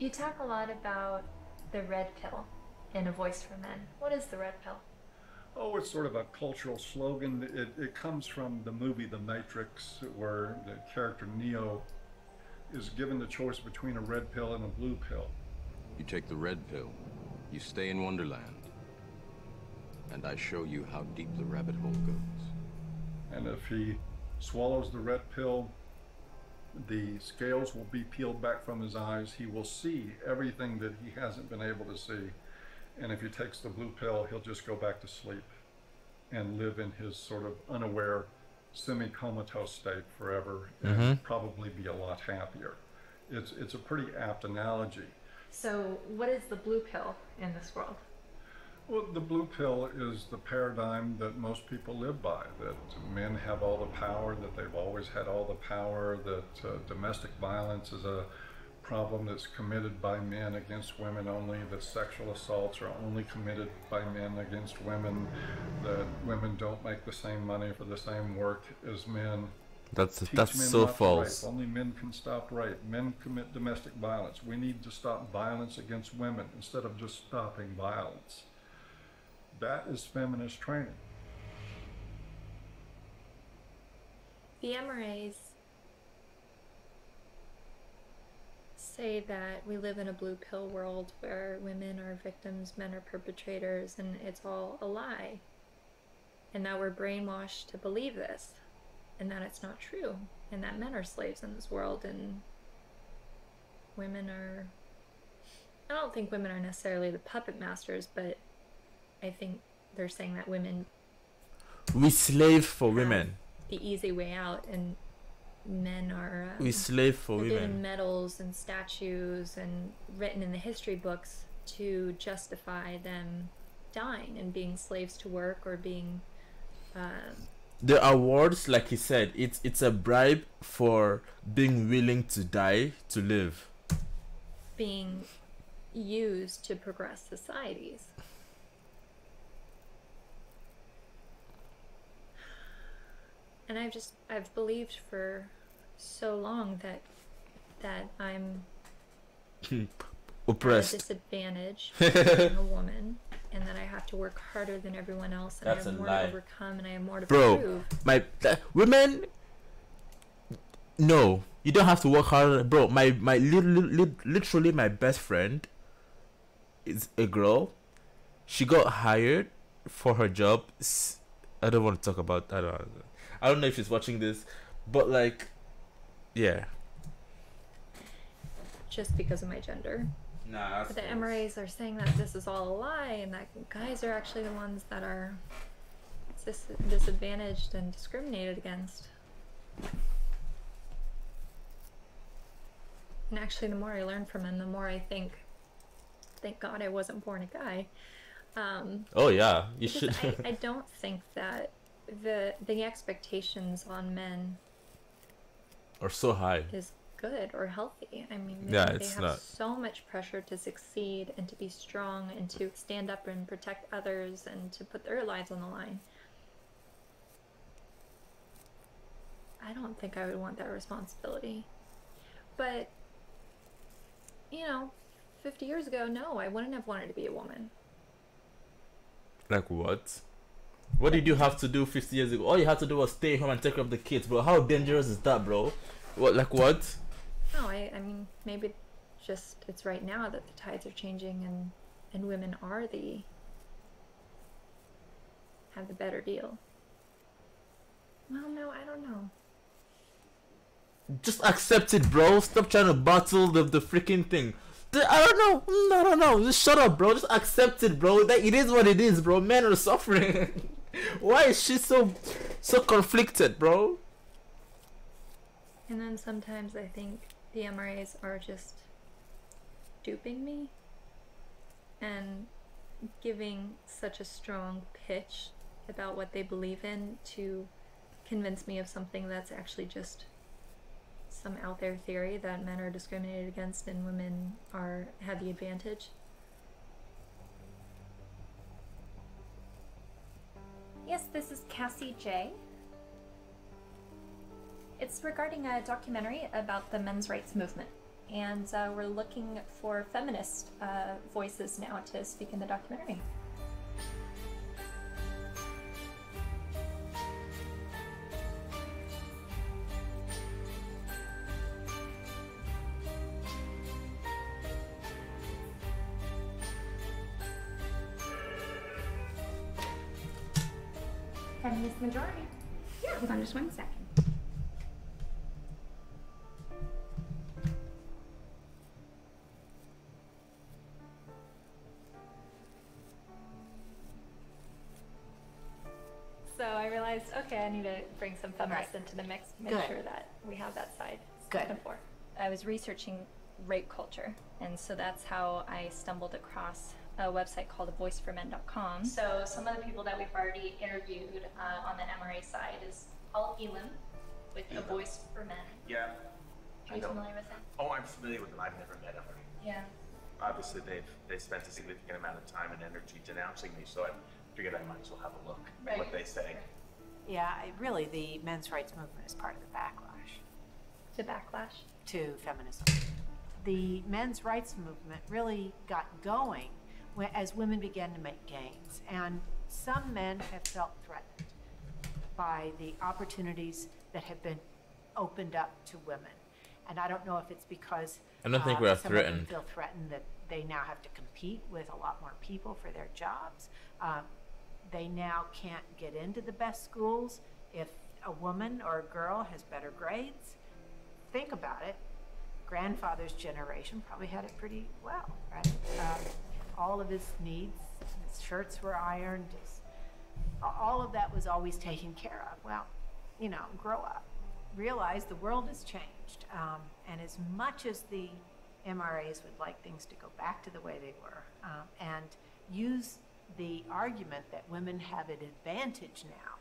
You talk a lot about the red pill in A Voice for Men. What is the red pill? Oh, it's sort of a cultural slogan. It comes from the movie The Matrix, where the character Neo is given the choice between a red pill and a blue pill. You take the red pill, you stay in Wonderland, and I show you how deep the rabbit hole goes. And if he swallows the red pill, the scales will be peeled back from his eyes. He will see everything that he hasn't been able to see. And if he takes the blue pill, he'll just go back to sleep and live in his sort of unaware, semi-comatose state forever, and probably be a lot happier. It's a pretty apt analogy. So what is the blue pill in this world? Well, the blue pill is the paradigm that most people live by, that men have all the power, that they've always had all the power, that domestic violence is a problem that's committed by men against women only, that sexual assaults are only committed by men against women, that women don't make the same money for the same work as men. That's Men so not to false. rape. Only men can stop rape. Men commit domestic violence. We need to stop violence against women instead of just stopping violence. That is feminist training. The MRAs say that we live in a blue pill world where women are victims, men are perpetrators, and it's all a lie. And that we're brainwashed to believe this, and that it's not true, and that men are slaves in this world, and women are... I don't think women are necessarily the puppet masters, but I think they're saying that women... We slave for women. The easy way out, and men are... We slave for they're women. given medals and statues and written in the history books to justify them dying and being slaves to work or being... The awards, like he said, it's a bribe for being willing to die to live. being used to progress societies. And I've believed for so long that I'm oppressed, at a disadvantage being a woman, and that I have to work harder than everyone else, and That's I have a more lie. to overcome, and I have more to Bro, prove. women. No, you don't have to work harder, bro. Literally my best friend is a girl. She got hired for her job. I don't want to talk about. I don't know if she's watching this, but like, yeah. Just because of my gender. Nah, But the MRAs are saying that this is all a lie, and that guys are actually the ones that are disadvantaged and discriminated against. And actually, the more I learn from him, the more I think, thank God I wasn't born a guy. Oh yeah, you because should. I don't think that the expectations on men Are so high. is good or healthy. I mean, Yeah, they it's have not. so much pressure to succeed and to be strong and to stand up and protect others and to put their lives on the line. I don't think I would want that responsibility. But, 50 years ago, no, I wouldn't have wanted to be a woman. Like what? What did you have to do 50 years ago? All you had to do was stay home and take care of the kids, bro. How dangerous is that, bro? What? Like what? No, I mean, maybe it's right now that the tides are changing and women have the better deal. Well, no, I don't know. Just accept it, bro. Stop trying to battle the freaking thing. I don't know. No. Just shut up, bro. Just accept it, bro. That it is what it is, bro. Men are suffering. Why is she so conflicted, bro? And then sometimes I think the MRAs are just duping me and giving such a strong pitch about what they believe in to convince me of something that's actually just some out there theory that men are discriminated against and women have the advantage. Yes, this is Cassie J. It's regarding a documentary about the men's rights movement, and we're looking for feminist voices now to speak in the documentary. Feminist majority. Yeah, hold on just 1 second. So I realized, okay, I need to bring some feminists into the mix, make Good. sure that we have that side Good. spoken for. I was researching rape culture, and so that's how I stumbled across a website called avoiceformen.com. So some of the people that we've already interviewed on the MRA side is Paul Elam with A Voice for Men. Yeah. Are you familiar with him? Oh, I'm familiar with them. I've never met them. Yeah. Obviously, they've spent a significant amount of time and energy denouncing me, so I figured I might as well have a look at what they say. Yeah, really, the men's rights movement is part of the backlash. The backlash? To feminism. The men's rights movement really got going as women began to make gains, and some men have felt threatened by the opportunities that have been opened up to women. And I don't know if it's because I don't think we're some of them threatened. feel threatened that they now have to compete with a lot more people for their jobs. They now can't get into the best schools if a woman or a girl has better grades. Think about it. Grandfather's generation probably had it pretty well, right? All of his needs, his shirts were ironed, all of that was always taken care of. Well, you know, grow up. Realize the world has changed. And as much as the MRAs would like things to go back to the way they were, and use the argument that women have an advantage now,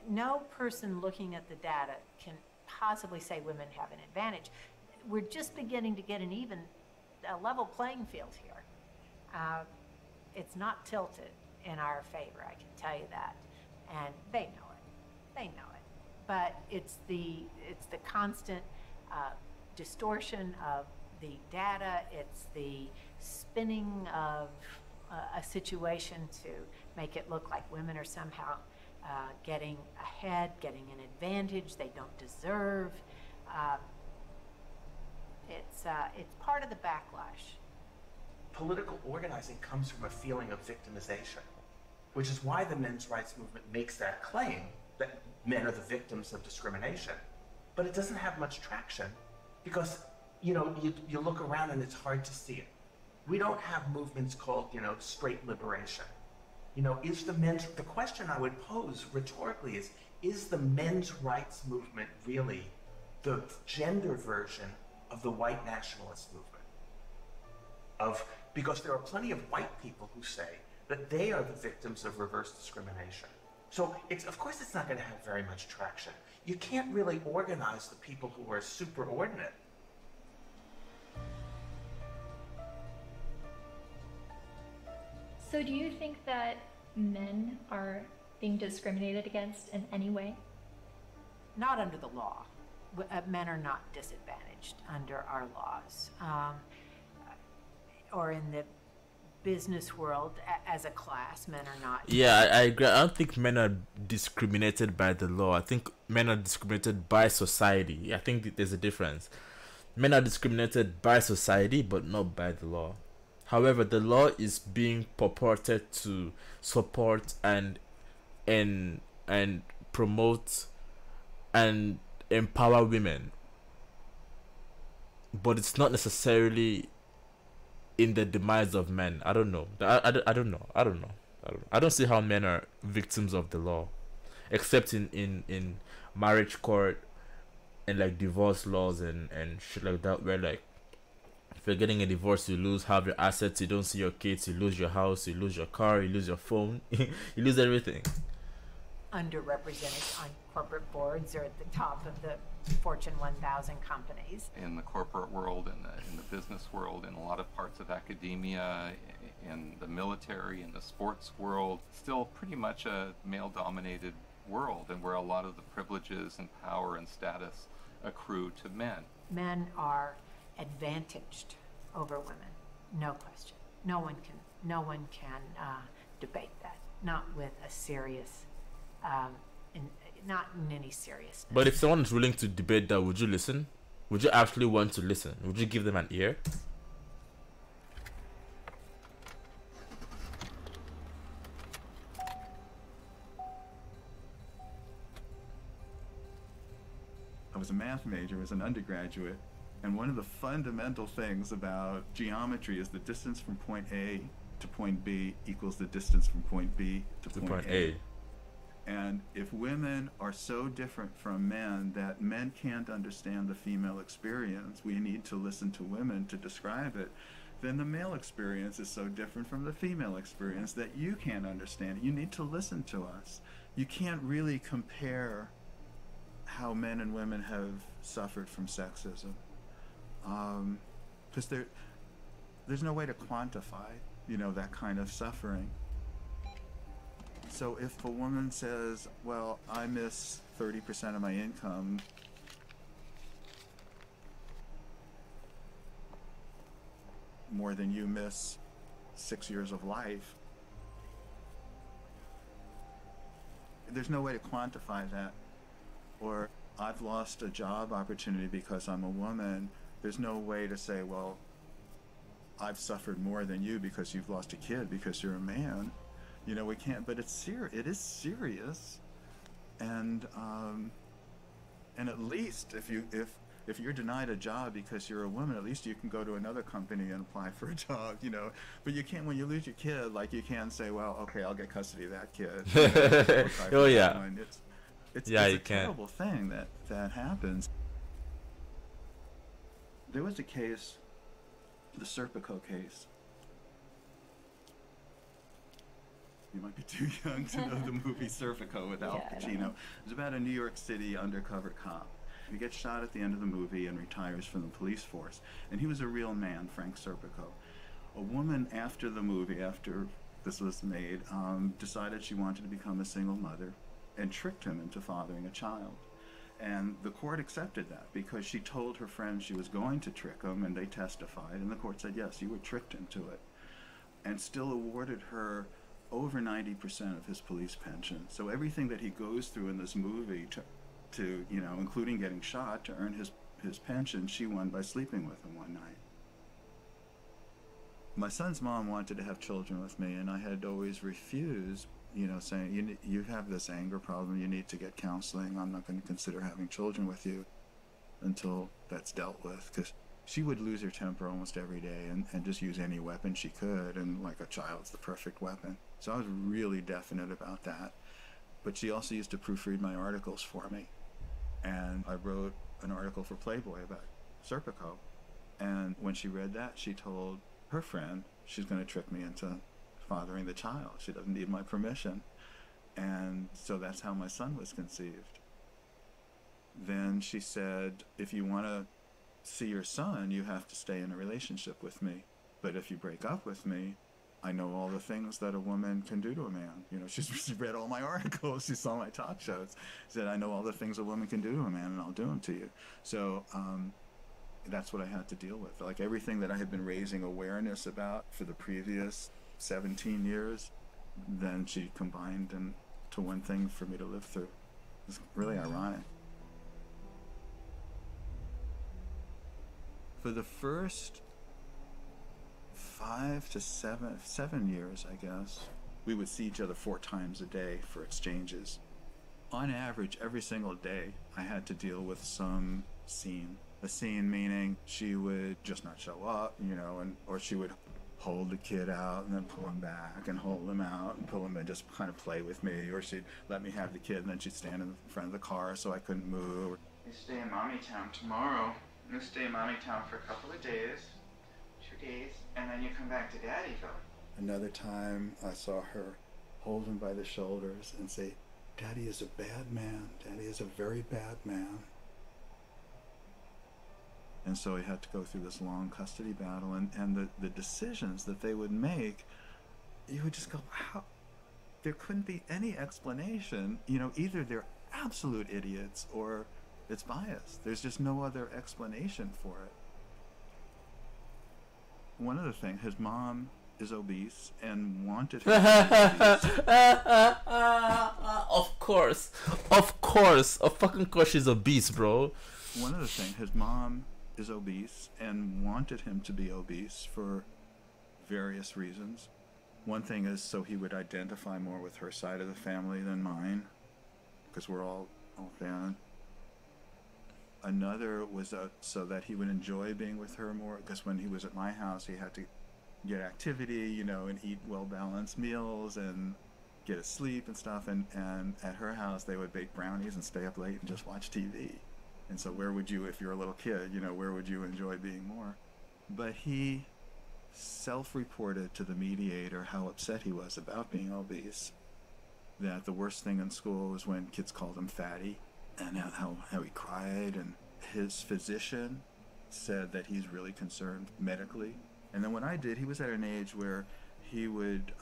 no person looking at the data can possibly say women have an advantage. We're just beginning to get a level playing field here. It's not tilted in our favor, I can tell you that. And they know it. They know it. But it's the constant distortion of the data. It's the spinning of a situation to make it look like women are somehow getting ahead, getting an advantage they don't deserve. It's part of the backlash. Political organizing comes from a feeling of victimization, which is why the men's rights movement makes that claim that men are the victims of discrimination. But it doesn't have much traction because, you know, you look around and it's hard to see it. We don't have movements called, you know, straight liberation. You know, the question I would pose rhetorically is the men's rights movement really the gender version of the white nationalist movement? Because there are plenty of white people who say that they are the victims of reverse discrimination. So of course it's not going to have very much traction. You can't really organize the people who are superordinate. So do you think that men are being discriminated against in any way? Not under the law. Men are not disadvantaged under our laws. Or in the business world, as a class, men are not. Yeah, I agree. I don't think men are discriminated by the law. I think men are discriminated by society. I think there's a difference. Men are discriminated by society, but not by the law. However, the law is being purported to support and promote and empower women, but it's not necessarily in the demise of men. I don't know. I don't know. I don't see how men are victims of the law, except in marriage court and like divorce laws and shit like that, where like if you're getting a divorce, you lose half your assets, you don't see your kids, you lose your house, you lose your car, you lose your phone, you lose everything. Underrepresented on corporate boards or at the top of the Fortune 1000 companies. In the corporate world, in the business world, in a lot of parts of academia, in the military, in the sports world, still pretty much a male-dominated world, and where a lot of the privileges and power and status accrue to men. Men are advantaged over women, no question. No one can debate that. Not with a serious, not in any seriousness. But if someone is willing to debate that, would you listen? Would you actually want to listen? Would you give them an ear? I was a math major as an undergraduate, and one of the fundamental things about geometry is the distance from point A to point B equals the distance from point B to point A. And if women are so different from men that men can't understand the female experience, we need to listen to women to describe it, then the male experience is so different from the female experience that you can't understand it. You need to listen to us. You can't really compare how men and women have suffered from sexism, because there's no way to quantify, that kind of suffering. So if a woman says, well, I miss 30% of my income, more than you miss 6 years of life, there's no way to quantify that. Or I've lost a job opportunity because I'm a woman. There's no way to say, well, I've suffered more than you because you've lost a kid because you're a man. We can't, but it is serious. And at least if you're denied a job because you're a woman, at least you can go to another company and apply for a job, But you can't, when you lose your kid, like you can't say, well, okay, I'll get custody of that kid. Oh yeah. It's you a can't. terrible thing that happens. There was a case, the Serpico case. You might be too young to know the movie Serpico with Al Pacino. It was about a New York City undercover cop. He gets shot at the end of the movie and retires from the police force. And he was a real man, Frank Serpico. A woman after the movie, after this was made, decided she wanted to become a single mother and tricked him into fathering a child. And the court accepted that because she told her friends she was going to trick him, and they testified, and the court said, yes, you were tricked into it, and still awarded her over 90% of his police pension. So everything that he goes through in this movie to including getting shot to earn his pension, she won by sleeping with him one night. My son's mom wanted to have children with me, and I had always refused, saying, you have this anger problem, you need to get counseling, I'm not going to consider having children with you until that's dealt with, because she would lose her temper almost every day and just use any weapon she could, and like a child's the perfect weapon. So I was really definite about that. But she also used to proofread my articles for me. And I wrote an article for Playboy about Serpico. And when she read that, she told her friend she's going to trick me into fathering the child. She doesn't need my permission. And so that's how my son was conceived. Then she said, if you want to see your son, you have to stay in a relationship with me. But if you break up with me, I know all the things that a woman can do to a man. She's read all my articles, she saw my talk shows. She said, I know all the things a woman can do to a man, and I'll do them to you. So that's what I had to deal with. Like everything that I had been raising awareness about for the previous 17 years, then she combined into one thing for me to live through. It's really ironic. For the first 5 to 7 years, I guess, we would see each other 4 times a day for exchanges. On average, every single day, I had to deal with some scene. A scene meaning she would just not show up, or she would hold the kid out and then pull him back and hold him out and pull him and just kind of play with me. Or she'd let me have the kid and then she'd stand in front of the car so I couldn't move. You stay in Mommy Town tomorrow. You stay in Mommy Town for a couple of days, 2 days, and then you come back to Daddyville. Another time I saw her hold him by the shoulders and say, Daddy is a bad man. Daddy is a very bad man. And so he had to go through this long custody battle, and the decisions that they would make, you would just go, how? There couldn't be any explanation. You know, either they're absolute idiots or it's biased. There's just no other explanation for it. One other thing, his mom is obese and wanted him to be obese. Of course, of fucking course she's obese, bro. One other thing, his mom is obese and wanted him to be obese for various reasons. One thing is so he would identify more with her side of the family than mine, because we're all thin. Another was so that he would enjoy being with her more, because when he was at my house he had to get activity, you know, and eat well-balanced meals and get his sleep and stuff, and at her house they would bake brownies and stay up late and just watch TV. And so where would you, if you're a little kid, you know, where would you enjoy being more? But he self-reported to the mediator how upset he was about being obese, that the worst thing in school was when kids called him fatty, and how he cried. And his physician said that he's really concerned medically. And then when I did, he was at an age where he would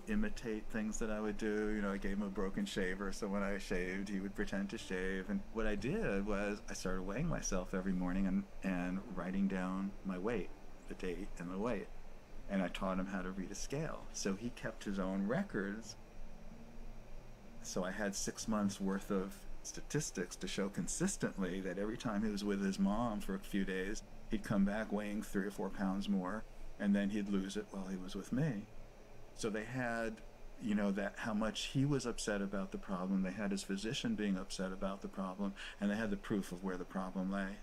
imitate things that I would do. You know, I gave him a broken shaver, so when I shaved, he would pretend to shave. And what I did was I started weighing myself every morning and writing down my weight, the date and the weight. And I taught him how to read a scale. So he kept his own records. So I had 6 months worth of statistics to show consistently that every time he was with his mom for a few days, he'd come back weighing 3 or 4 pounds more, and then he'd lose it while he was with me. So they had, you know, that how much he was upset about the problem, they had his physician being upset about the problem, and they had the proof of where the problem lay.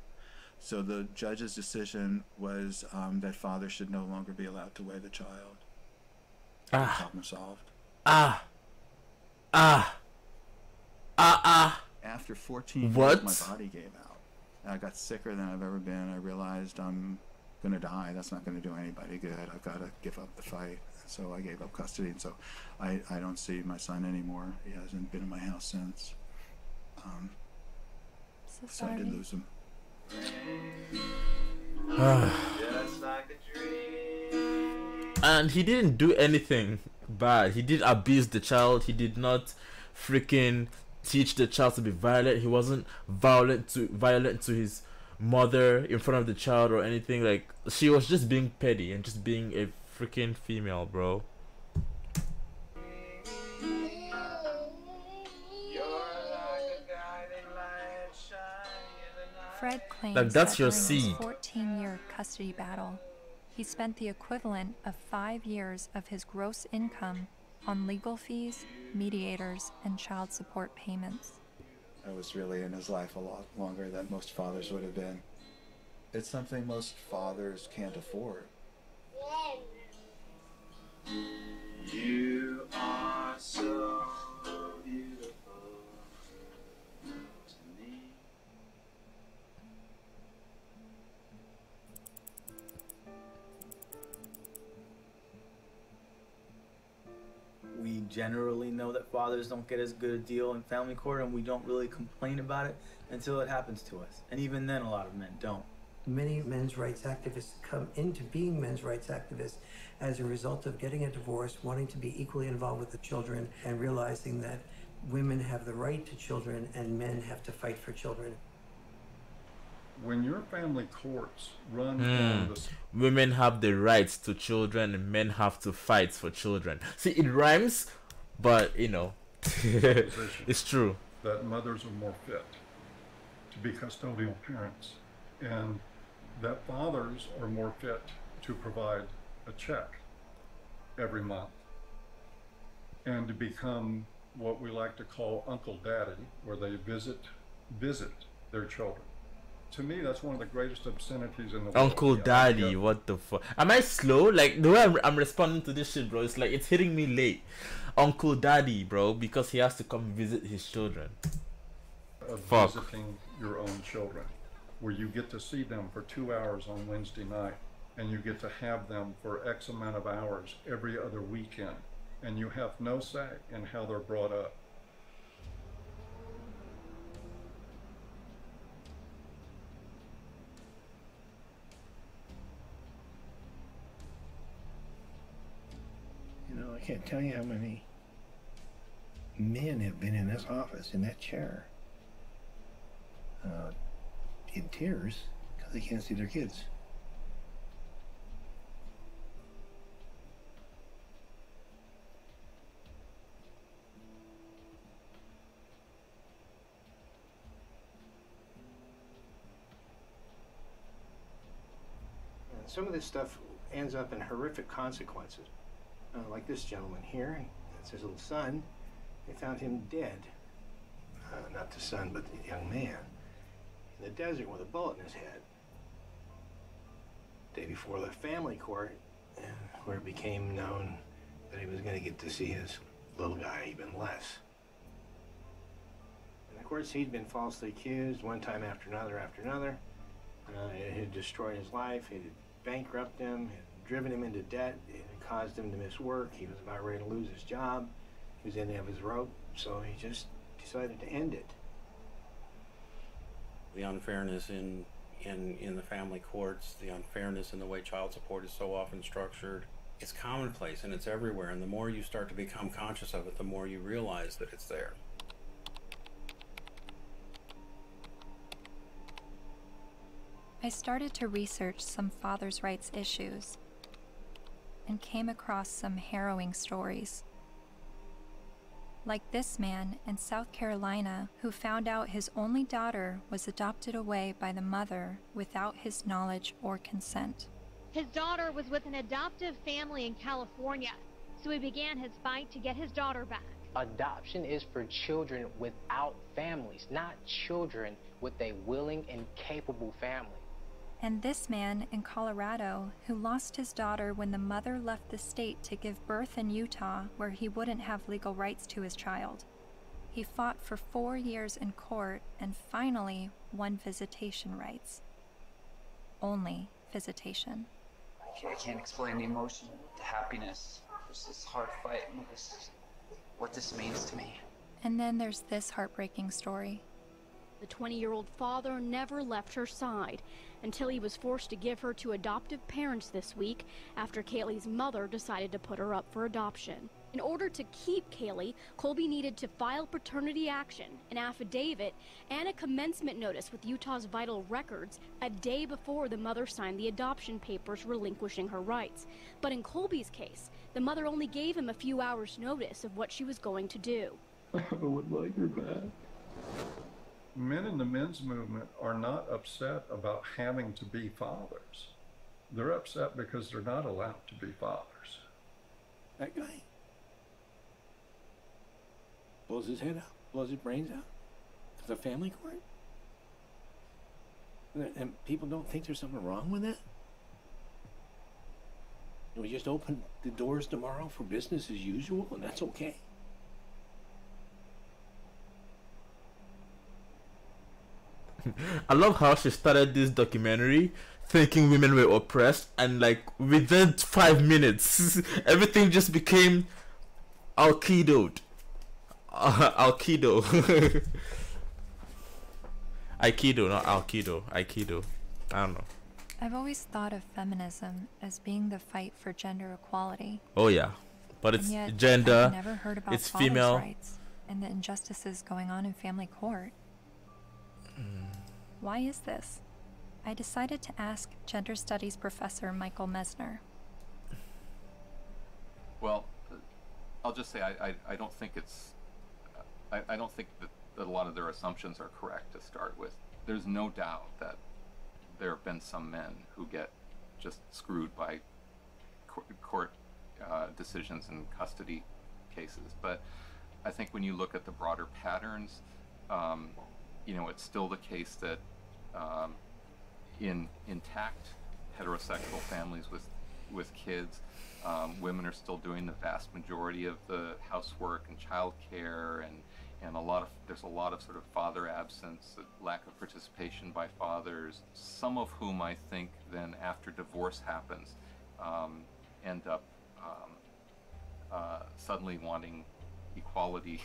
So the judge's decision was that father should no longer be allowed to weigh the child. Problem solved. After 14 years, my body gave out. I got sicker than I've ever been. I realized I'm gonna die. That's not gonna do anybody good. I've got to give up the fight. So I gave up custody, and so I don't see my son anymore. He hasn't been in my house since. So I did lose him. And he didn't do anything bad. He did abuse the child. He did not freaking teach the child to be violent. He wasn't violent to his mother in front of the child or anything. Like, she was just being petty and just being a freaking female, bro. Fred claims Like, that's that your during his seed. 14-year custody battle, he spent the equivalent of 5 years of his gross income on legal fees, mediators, and child support payments. I was really in his life a lot longer than most fathers would have been. It's something most fathers can't afford. You are so beautiful to me. We generally know that fathers don't get as good a deal in family court, and we don't really complain about it until it happens to us. And even then, a lot of men don't. Many men's rights activists come into being men's rights activists as a result of getting a divorce, wanting to be equally involved with the children, and realizing that women have the right to children and men have to fight for children. When your family courts run on the Women have the rights to children and men have to fight for children. See, it rhymes, but you know, it's true. That mothers are more fit to be custodial parents, and that fathers are more fit to provide a check every month and to become what we like to call Uncle Daddy, where they visit their children. to me, that's one of the greatest obscenities in the world. Uncle The Daddy, idea- what the fuck? Am I slow? Like the way I'm responding to this shit, bro, it's like it's hitting me late. Uncle Daddy, bro, because he has to come visit his children. Of Fuck. visiting your own children, where you get to see them for 2 hours on Wednesday night, and you get to have them for X amount of hours every other weekend, and you have no say in how they're brought up. You know, I can't tell you how many men have been in this office, in that chair, in tears because they can't see their kids. And some of this stuff ends up in horrific consequences. Like this gentleman here, that's his little son. They found him dead. Not the son, but the young man. In the desert with a bullet in his head. The day before the family court, where it became known that he was going to get to see his little guy even less. And of course, he'd been falsely accused one time after another. It had destroyed his life. It had bankrupted him, had driven him into debt. It had caused him to miss work. He was about ready to lose his job. He was in the end of his rope, so he just decided to end it. The unfairness in the family courts, the unfairness in the way child support is so often structured, it's commonplace and it's everywhere. And the more you start to become conscious of it, the more you realize that it's there. I started to research some father's rights issues and came across some harrowing stories. Like this man in South Carolina who found out his only daughter was adopted away by the mother without his knowledge or consent. His daughter was with an adoptive family in California, so he began his fight to get his daughter back. Adoption is for children without families, not children with a willing and capable family. And this man in Colorado who lost his daughter when the mother left the state to give birth in Utah, where he wouldn't have legal rights to his child. He fought for 4 years in court and finally won visitation rights. Only visitation. I can't explain the emotion, the happiness. There's this hard fight and what this means to me. And then there's this heartbreaking story. The 20-year-old father never left her side until he was forced to give her to adoptive parents this week after Kaylee's mother decided to put her up for adoption. In order to keep Kaylee, Colby needed to file paternity action, an affidavit, and a commencement notice with Utah's Vital Records a day before the mother signed the adoption papers relinquishing her rights. But in Colby's case, the mother only gave him a few hours' notice of what she was going to do. I would like her back. Men in the men's movement are not upset about having to be fathers. They're upset because they're not allowed to be fathers. That guy blows his head out, blows his brains out. It's a family court? And people don't think there's something wrong with that? And we just open the doors tomorrow for business as usual, and that's okay? I love how she started this documentary thinking women were oppressed, and like within 5 minutes everything just became Aikido. Aikido, not Alkido. Aikido. I don't know. I've always thought of feminism as being the fight for gender equality. Oh yeah, but it's And yet, gender. I've never heard about it's father's female. rights and the injustices going on in family court. Why is this? I decided to ask gender studies professor Michael Mesner. Well, I'll just say I don't think it's I don't think that a lot of their assumptions are correct to start with. There's no doubt that there have been some men who get just screwed by court decisions and custody cases. But I think when you look at the broader patterns, you know, it's still the case that in intact heterosexual families with kids, women are still doing the vast majority of the housework and childcare, and there's a lot of sort of father absence, lack of participation by fathers, some of whom I think then after divorce happens end up suddenly wanting equality,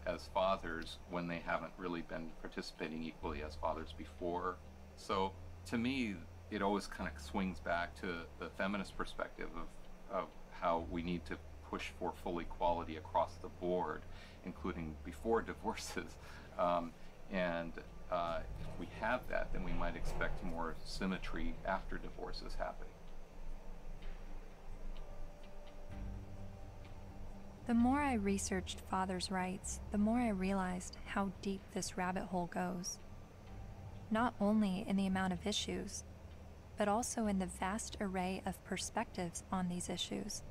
as fathers when they haven't really been participating equally as fathers before. So to me, it always kind of swings back to the feminist perspective of how we need to push for full equality across the board, including before divorces. If we have that, then we might expect more symmetry after divorces happening. The more I researched fathers' rights, the more I realized how deep this rabbit hole goes. Not only in the amount of issues, but also in the vast array of perspectives on these issues.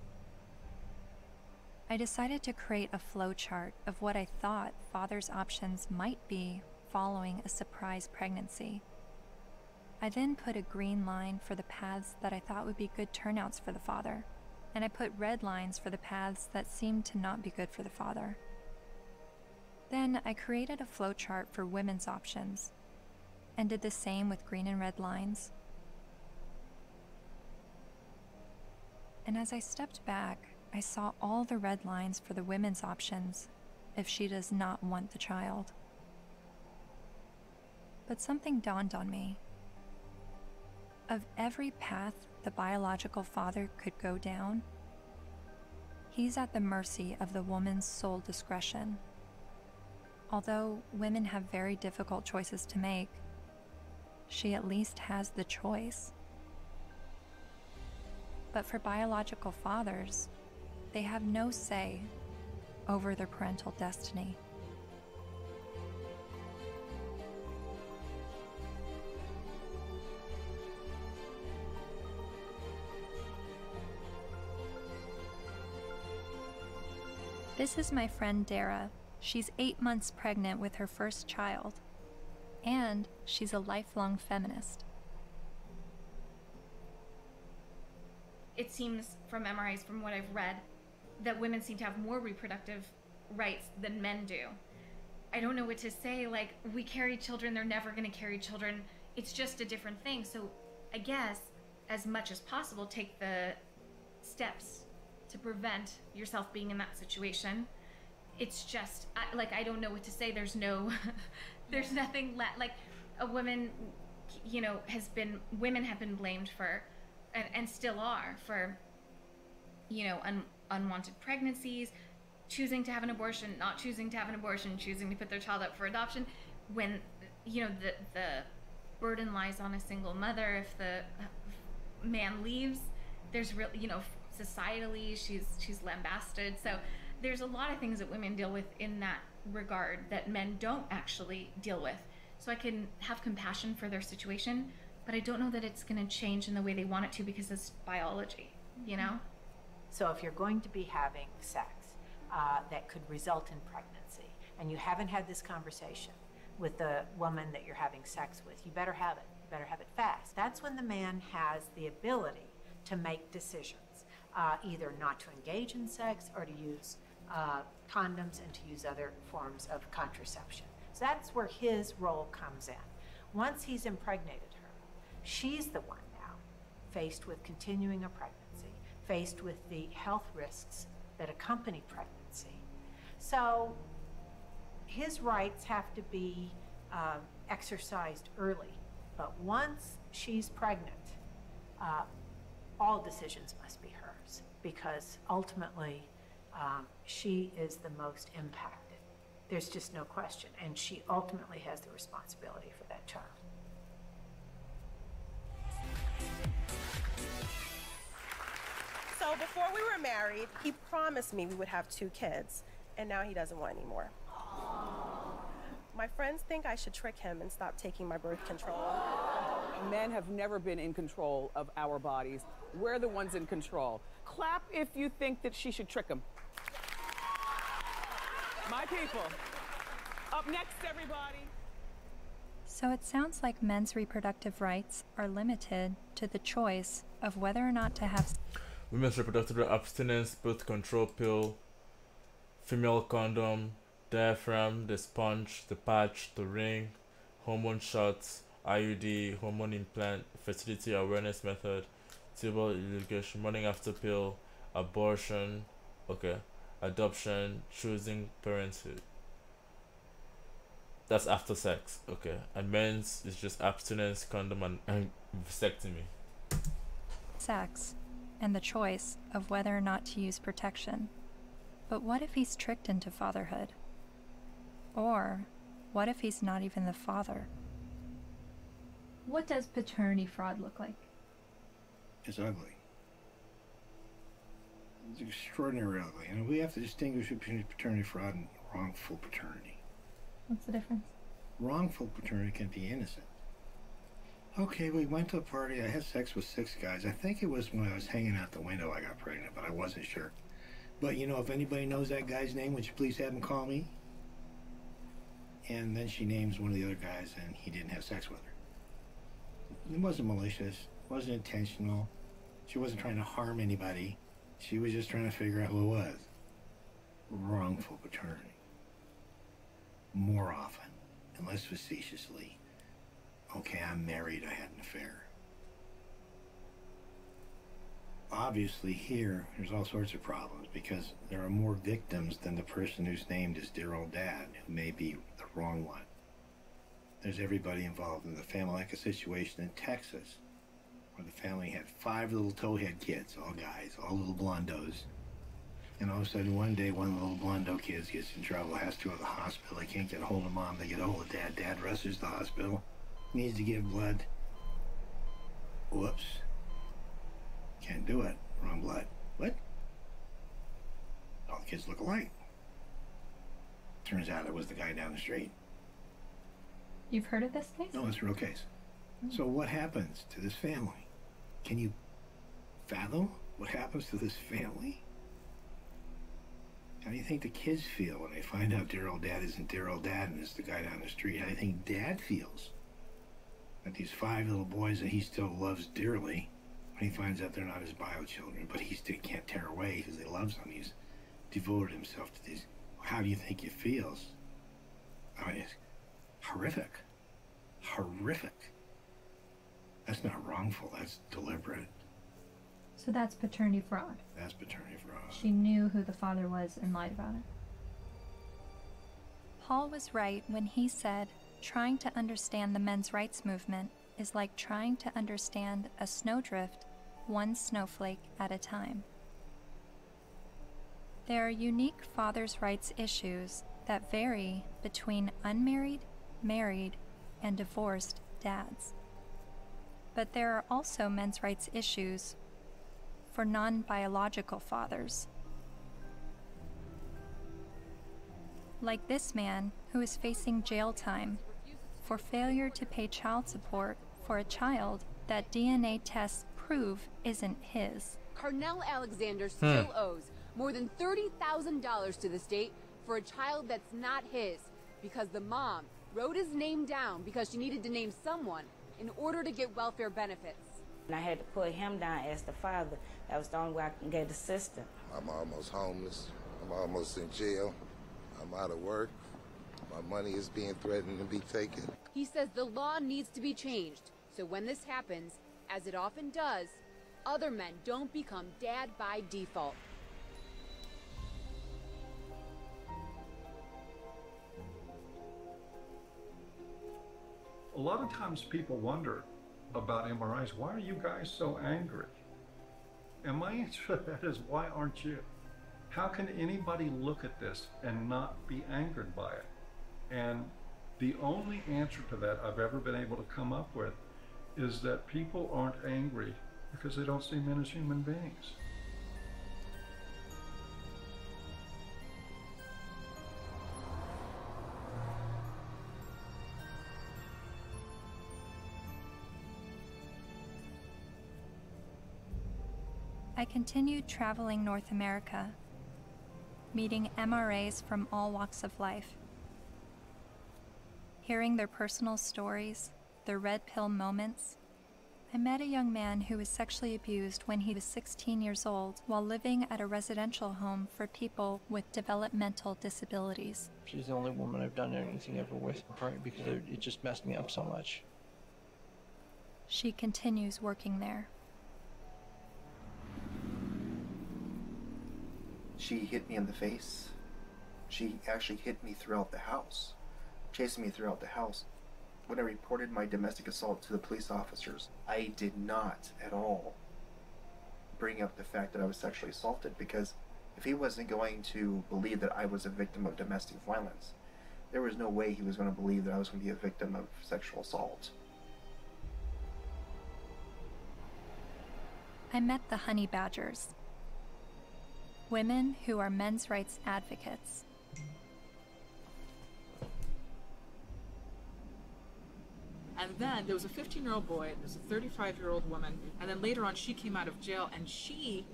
I decided to create a flowchart of what I thought fathers' options might be following a surprise pregnancy. I then put a green line for the paths that I thought would be good turnouts for the father, and I put red lines for the paths that seemed to not be good for the father. Then I created a flowchart for women's options, and did the same with green and red lines. And as I stepped back, I saw all the red lines for the women's options if she does not want the child. But something dawned on me. Of every path the biological father could go down, he's at the mercy of the woman's sole discretion. Although women have very difficult choices to make, she at least has the choice. But for biological fathers, they have no say over their parental destiny. This is my friend Dara. She's 8 months pregnant with her first child, and she's a lifelong feminist. It seems from MRIs, from what I've read, that women seem to have more reproductive rights than men do. I don't know what to say, like, we carry children, they're never gonna carry children, it's just a different thing. So I guess, as much as possible, take the steps to prevent yourself being in that situation. It's just, I don't know what to say. There's no, there's nothing like a woman, women have been blamed for, and still are, for, unwanted pregnancies, choosing to have an abortion, not choosing to have an abortion, choosing to put their child up for adoption, when, the burden lies on a single mother. If the man leaves, there's real, societally, she's lambasted. So there's a lot of things that women deal with in that regard that men don't actually deal with. So I can have compassion for their situation, but I don't know that it's going to change in the way they want it to, because it's biology, So if you're going to be having sex that could result in pregnancy, and you haven't had this conversation with the woman that you're having sex with, you better have it. You better have it fast. That's when the man has the ability to make decisions, either not to engage in sex or to use condoms and to use other forms of contraception. So that's where his role comes in. Once he's impregnated her, she's the one now faced with continuing a pregnancy, faced with the health risks that accompany pregnancy. So his rights have to be exercised early, but once she's pregnant, all decisions must be hers, because ultimately she is the most impacted. There's just no question, and she ultimately has the responsibility for that child. So before we were married, he promised me we would have 2 kids, and now he doesn't want any more. My friends think I should trick him and stop taking my birth control. Men have never been in control of our bodies. We're the ones in control. Clap if you think that she should trick him. My people. Up next, everybody. So it sounds like men's reproductive rights are limited to the choice of whether or not to have women's reproductive abstinence, birth control pill, female condom, diaphragm, the sponge, the patch, the ring, hormone shots, IUD, hormone implant, fertility awareness method, tubal ligation, morning after pill, abortion, okay, adoption, choosing parenthood. That's after sex, okay. And men's is just abstinence, condom, and vasectomy. sex and the choice of whether or not to use protection. But what if he's tricked into fatherhood? Or what if he's not even the father? What does paternity fraud look like? It's ugly. It's extraordinarily ugly. And we have to distinguish between paternity fraud and wrongful paternity. What's the difference? Wrongful paternity can be innocent. Okay, we went to a party. I had sex with 6 guys. I think it was when I was hanging out the window I got pregnant, but I wasn't sure. But, you know, if anybody knows that guy's name, would you please have him call me? And then she names one of the other guys, and he didn't have sex with her. It wasn't malicious. It wasn't intentional. She wasn't trying to harm anybody. She was just trying to figure out who it was. Wrongful paternity. More often, and less facetiously. Okay, I'm married, I had an affair. Obviously here, there's all sorts of problems because there are more victims than the person who's named as dear old dad, who may be the wrong one. There's everybody involved in the family, like a situation in Texas, where the family had 5 little towhead kids, all guys, all little blondos. And all of a sudden, one day, one of the little blondo kids gets in trouble, has to go to the hospital. They can't get a hold of mom. They get a hold of dad. Dad rushes to the hospital. Needs to give blood. Whoops. Can't do it. Wrong blood. What? All the kids look alike. Turns out it was the guy down the street. You've heard of this case? No, it's a real case. So what happens to this family? Can you fathom what happens to this family? How do you think the kids feel when they find out dear old dad isn't dear old dad and it's the guy down the street? How do you think dad feels? That these 5 little boys that he still loves dearly, when he finds out they're not his bio children, but he still can't tear away because he loves them. He's devoted himself to these. How do you think it feels? I mean, it's horrific. Horrific. That's not wrongful, that's deliberate. So that's paternity fraud. That's paternity fraud. She knew who the father was and lied about it. Paul was right when he said, trying to understand the men's rights movement is like trying to understand a snowdrift, one snowflake at a time. There are unique fathers' rights issues that vary between unmarried, married, and divorced dads. But there are also men's rights issues for non-biological fathers. Like this man who is facing jail time for failure to pay child support for a child that DNA tests prove isn't his. Carnell Alexander still owes more than $30,000 to the state for a child that's not his because the mom wrote his name down because she needed to name someone in order to get welfare benefits. And I had to put him down as the father. That was the only way I can get the system. I'm almost homeless. I'm almost in jail. I'm out of work. My money is being threatened to be taken. He says the law needs to be changed, so when this happens, as it often does, other men don't become dad by default. A lot of times people wonder about MRIs, why are you guys so angry? And my answer to that is, why aren't you? How can anybody look at this and not be angered by it? And the only answer to that I've ever been able to come up with is that people aren't angry because they don't see men as human beings. I continued traveling North America, meeting MRAs from all walks of life, Hearing their personal stories, their red pill moments, I met a young man who was sexually abused when he was 16 years old while living at a residential home for people with developmental disabilities. She's the only woman I've done anything ever with, partly because it just messed me up so much. She continues working there. She hit me in the face. She actually hit me throughout the house, chasing me throughout the house. When I reported my domestic assault to the police officers, I did not at all bring up the fact that I was sexually assaulted, because if he wasn't going to believe that I was a victim of domestic violence, there was no way he was going to believe that I was going to be a victim of sexual assault. I met the honey badgers, women who are men's rights advocates. And then there was a 15-year-old boy, there was a 35-year-old woman, and then later on she came out of jail and she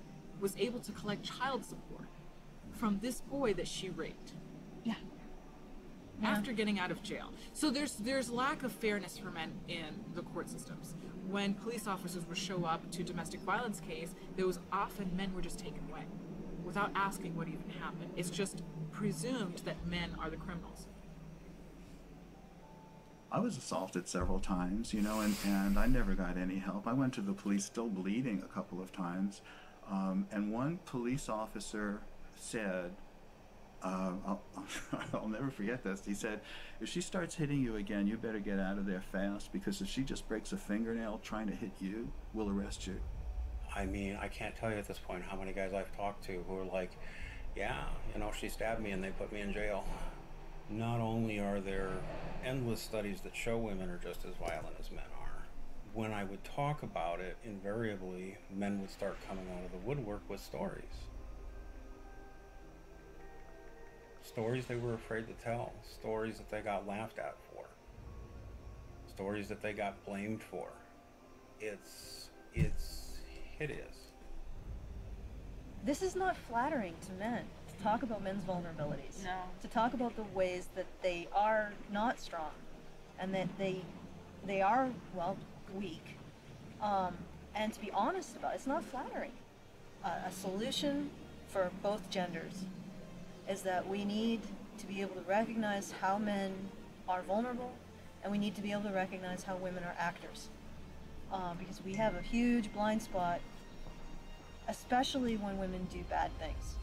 was able to collect child support from this boy that she raped. Yeah. After getting out of jail. So there's lack of fairness for men in the court systems. When police officers would show up to domestic violence case, there was often men were just taken away without asking what even happened. It's just presumed that men are the criminals. I was assaulted several times, you know, and I never got any help. I went to the police still bleeding a couple of times. And one police officer said, I'll never forget this. He said, if she starts hitting you again, you better get out of there fast, because if she just breaks a fingernail trying to hit you, we'll arrest you. I mean, I can't tell you at this point how many guys I've talked to who are like, yeah, you know, she stabbed me and they put me in jail. Not only are there endless studies that show women are just as violent as men are, when I would talk about it, invariably men would start coming out of the woodwork with stories. Stories they were afraid to tell, stories that they got laughed at for, stories that they got blamed for. It's hideous. This is not flattering to men, to talk about men's vulnerabilities. No. To talk about the ways that they are not strong and that they are, well, weak. And to be honest about it, it's not flattering. A solution for both genders is that we need to be able to recognize how men are vulnerable, and we need to be able to recognize how women are actors. Because we have a huge blind spot, especially when women do bad things.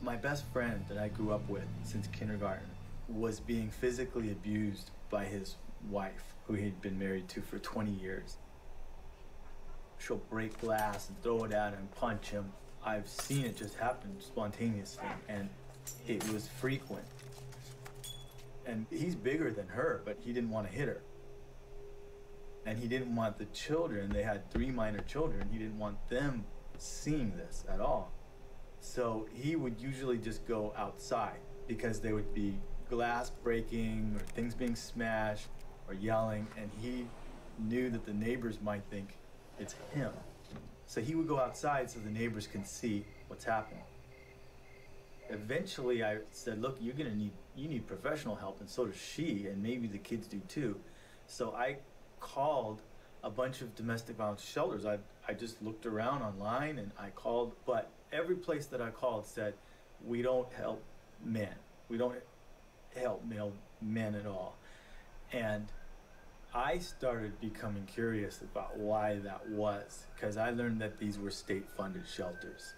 My best friend that I grew up with since kindergarten was being physically abused by his wife, who he'd been married to for 20 years. She'll break glass and throw it at him, punch him. I've seen it just happen spontaneously, and it was frequent. And he's bigger than her, but he didn't want to hit her. And he didn't want the children, they had 3 minor children, he didn't want them seeing this at all. So he would usually just go outside, because there would be glass breaking or things being smashed or yelling, and he knew that the neighbors might think it's him. So he would go outside so the neighbors can see what's happening. Eventually I said, look, you need professional help, and so does she, and maybe the kids do too. So I called a bunch of domestic violence shelters. I just looked around online and I called, but every place that I called said, we don't help men. We don't help male men at all. And I started becoming curious about why that was, because I learned that these were state-funded shelters.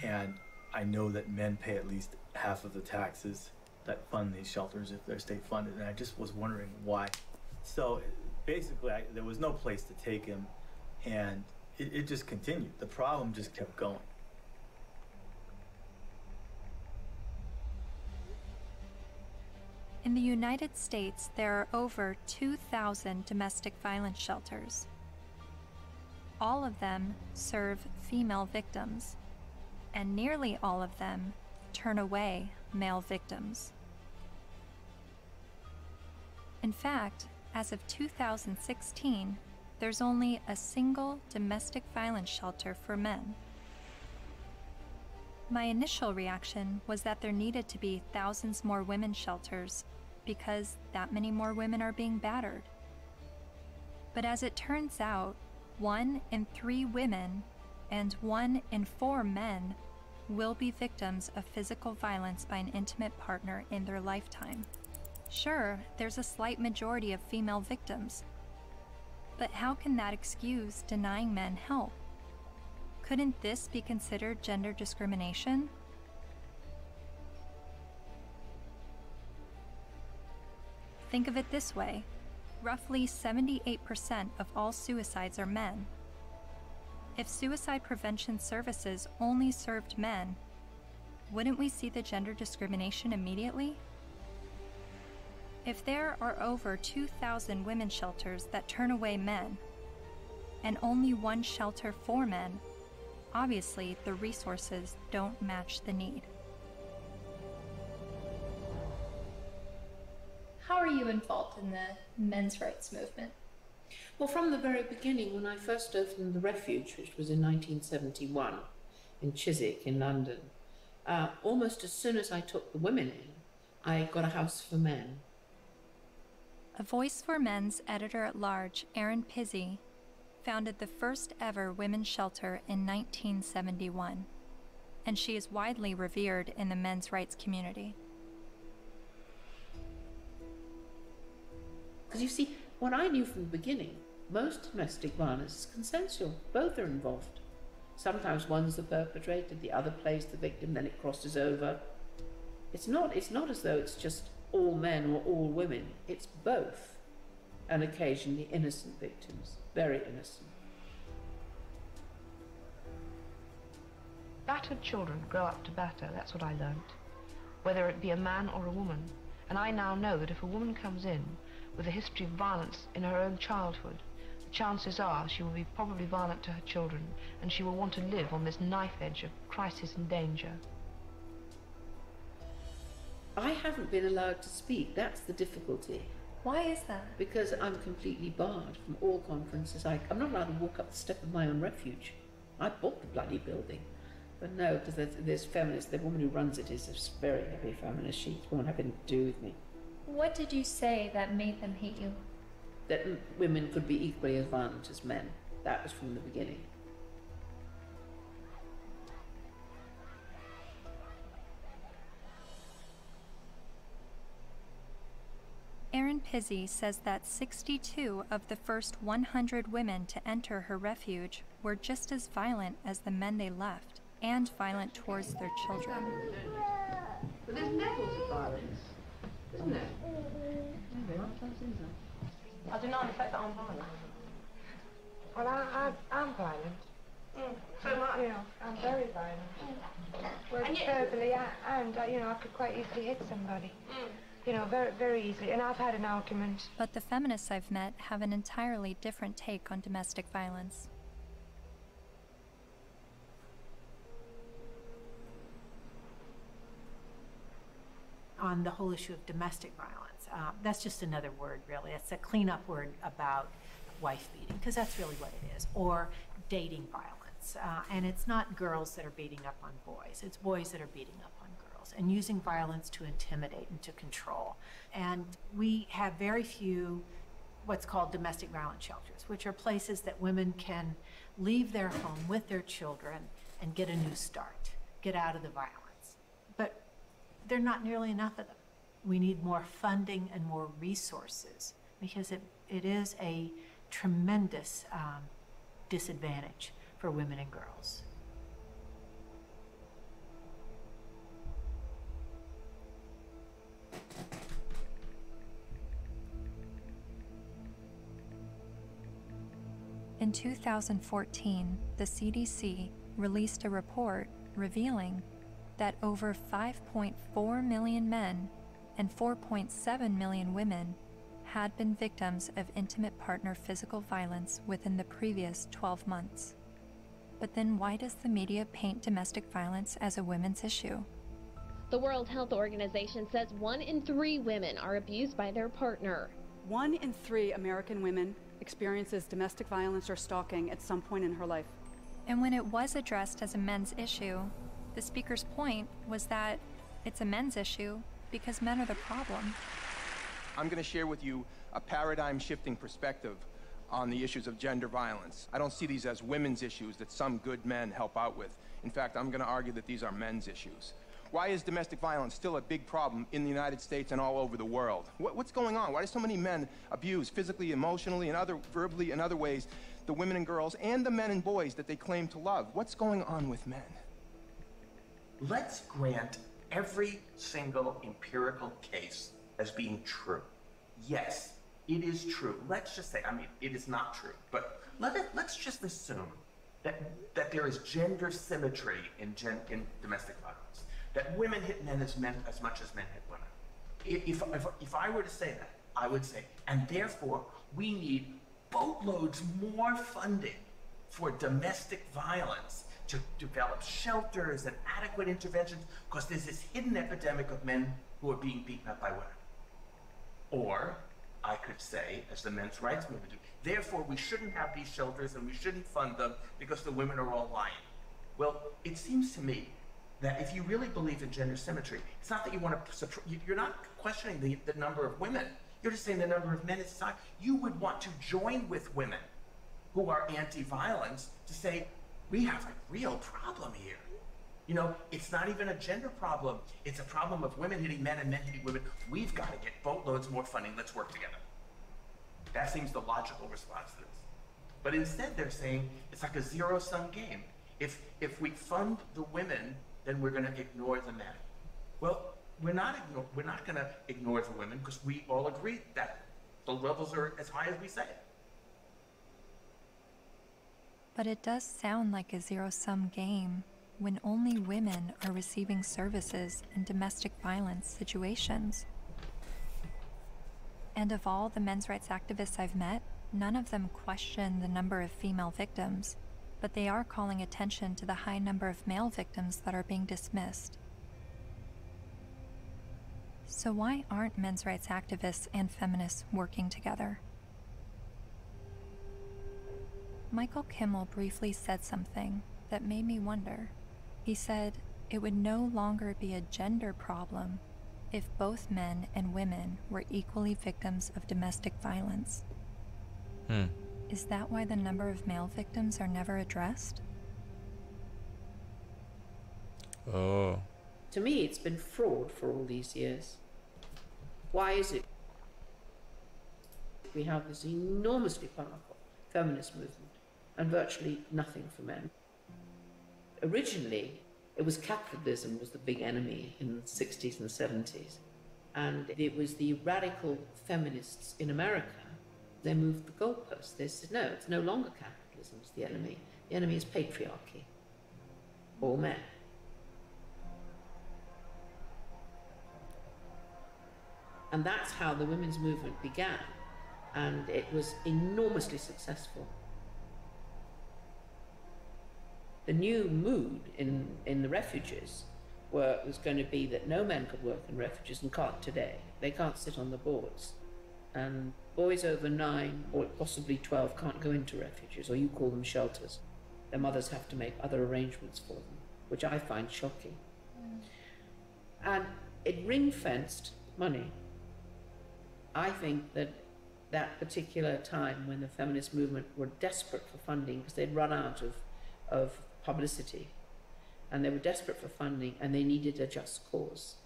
And I know that men pay at least half of the taxes that fund these shelters if they're state-funded, and I just was wondering why. So basically, there was no place to take him, and it just continued. The problem just kept going. In the United States, there are over 2,000 domestic violence shelters. All of them serve female victims, and nearly all of them turn away male victims. In fact, as of 2016, there's only a single domestic violence shelter for men. My initial reaction was that there needed to be thousands more women's shelters because that many more women are being battered. But as it turns out, 1 in 3 women and 1 in 4 men will be victims of physical violence by an intimate partner in their lifetime. Sure, there's a slight majority of female victims, but how can that excuse denying men help? Couldn't this be considered gender discrimination? Think of it this way. Roughly 78% of all suicides are men. If suicide prevention services only served men, wouldn't we see the gender discrimination immediately? If there are over 2,000 women's shelters that turn away men, and only 1 shelter for men, obviously the resources don't match the need. How are you involved in the men's rights movement? Well, from the very beginning, when I first opened the Refuge, which was in 1971 in Chiswick in London, almost as soon as I took the women in, I got a house for men. A Voice for Men's editor-at-large, Erin Pizzey, founded the first ever women's shelter in 1971, and she is widely revered in the men's rights community. Because you see, what I knew from the beginning, most domestic violence is consensual. Both are involved. Sometimes one's the perpetrator, the other plays the victim, then it crosses over. It's not as though it's just all men or all women. It's both, and occasionally innocent victims, very innocent. Battered children grow up to batter, that's what I learnt, whether it be a man or a woman. And I now know that if a woman comes in with a history of violence in her own childhood, the chances are she will be probably violent to her children, and she will want to live on this knife edge of crisis and danger. I haven't been allowed to speak. That's the difficulty. Why is that? Because I'm completely barred from all conferences. I'm not allowed to walk up the step of my own refuge. I bought the bloody building. But no, because there's feminists. The woman who runs it is a very heavy feminist. She won't have anything to do with me. What did you say that made them hate you? That women could be equally as violent as men. That was from the beginning. Erin Pizzey says that 62 of the first 100 women to enter her refuge were just as violent as the men they left, and violent towards their children. But there's levels of violence, isn't there? I do not affect that I'm violent. Well, I'm violent. So am I. You know, I'm very violent. Well, And yet- verbally, and you know, I could quite easily hit somebody. You know, very, very easily. And I've had an argument. But the feminists I've met have an entirely different take on domestic violence. On the whole issue of domestic violence, that's just another word, really. It's a cleanup word about wife beating, because that's really what it is, or dating violence. And it's not girls that are beating up on boys, it's boys that are beating up on girls and using violence to intimidate and to control. And we have very few what's called domestic violence shelters, which are places that women can leave their home with their children and get a new start, get out of the violence. But there are not nearly enough of them. We need more funding and more resources, because it is a tremendous disadvantage for women and girls. In 2014, the CDC released a report revealing that over 5.4 million men and 4.7 million women had been victims of intimate partner physical violence within the previous 12 months. But then why does the media paint domestic violence as a women's issue? The World Health Organization says 1 in 3 women are abused by their partner. 1 in 3 American women experiences domestic violence or stalking at some point in her life. And when it was addressed as a men's issue, The speaker's point was that it's a men's issue because men are the problem. I'm going to share with you a paradigm-shifting perspective on the issues of gender violence. I don't see these as women's issues that some good men help out with. In fact, I'm going to argue that these are men's issues. Why is domestic violence still a big problem in the United States and all over the world? What's going on? Why do so many men abuse physically, emotionally, and verbally and other ways the women and girls and the men and boys that they claim to love? What's going on with men? Let's grant every single empirical case as being true. Yes, it is true. Let's just say, I mean, it is not true, but let's just assume that there is gender symmetry in domestic violence. That women hit men as much as men hit women. If I were to say that, I would say, and therefore we need boatloads more funding for domestic violence to develop shelters and adequate interventions, because there's this hidden epidemic of men who are being beaten up by women. Or I could say, as the men's rights movement do, therefore we shouldn't have these shelters and we shouldn't fund them because the women are all lying. Well, it seems to me that if you really believe in gender symmetry, it's not that you want to, you're not questioning the number of women. You're just saying the number of men is society. You would want to join with women who are anti-violence to say, we have a real problem here. You know, it's not even a gender problem. It's a problem of women hitting men and men hitting women. We've got to get boatloads more funding. Let's work together. That seems the logical response to this. But instead they're saying it's like a zero-sum game. If we fund the women, then we're going to ignore the men. Well, we're not going to ignore the women because we all agree that the levels are as high as we say. But it does sound like a zero-sum game when only women are receiving services in domestic violence situations. And of all the men's rights activists I've met, none of them question the number of female victims, but they are calling attention to the high number of male victims that are being dismissed. So why aren't men's rights activists and feminists working together? Michael Kimmel briefly said something that made me wonder. He said it would no longer be a gender problem if both men and women were equally victims of domestic violence. Is that why the number of male victims are never addressed? To me, it's been fraud for all these years. Why is it we have this enormously powerful feminist movement and virtually nothing for men? Originally, it was capitalism was the big enemy in the 60s and 70s. And it was the radical feminists in America. They moved the goalposts. They said, no, it's no longer capitalism is the enemy. The enemy is patriarchy. All men. And that's how the women's movement began. And it was enormously successful. The new mood in the refuges was going to be that no men could work in refuges and can't today. They can't sit on the boards. And boys over 9 or possibly 12 can't go into refuges, or you call them shelters. Their mothers have to make other arrangements for them, which I find shocking. And it ring-fenced money. I think that that particular time when the feminist movement were desperate for funding because they'd run out of publicity, and they were desperate for funding, and they needed a just cause.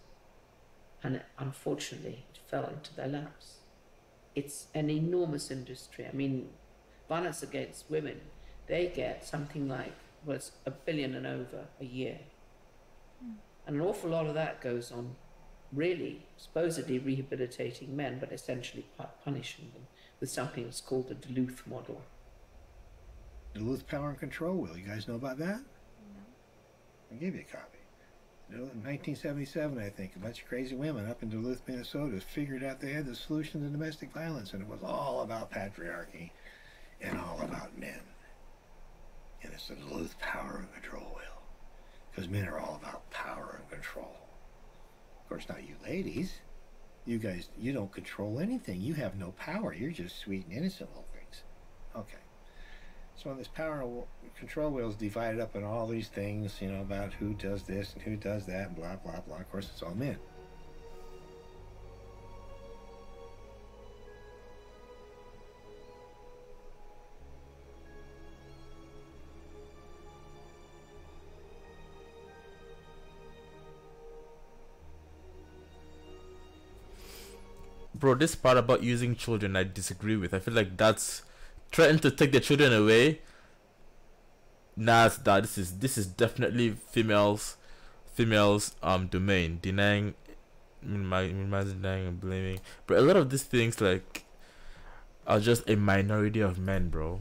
And unfortunately, it fell into their laps. It's an enormous industry. I mean, violence against women, they get something like, well, it's $1 billion and over a year. And an awful lot of that goes on really supposedly rehabilitating men, but essentially punishing them with something that's called the Duluth model. Duluth Power and Control Wheel. You guys know about that? No. I gave you a copy. You know, in 1977, I think, a bunch of crazy women up in Duluth, Minnesota figured out they had the solution to domestic violence, and it was all about patriarchy and all about men. And it's the Duluth Power and Control Wheel. Because men are all about power and control. Of course, not you ladies. You guys, you don't control anything. You have no power. You're just sweet and innocent little things. Okay. So when this control wheel is divided up in all these things, you know, about who does this and who does that and blah, blah, blah. Of course, it's all men. Bro, this part about using children, I disagree with. I feel like that's threatening to take the children away. Nah, this is definitely females domain. Denying, minimizing, denying, and blaming. But a lot of these things like are just a minority of men, bro.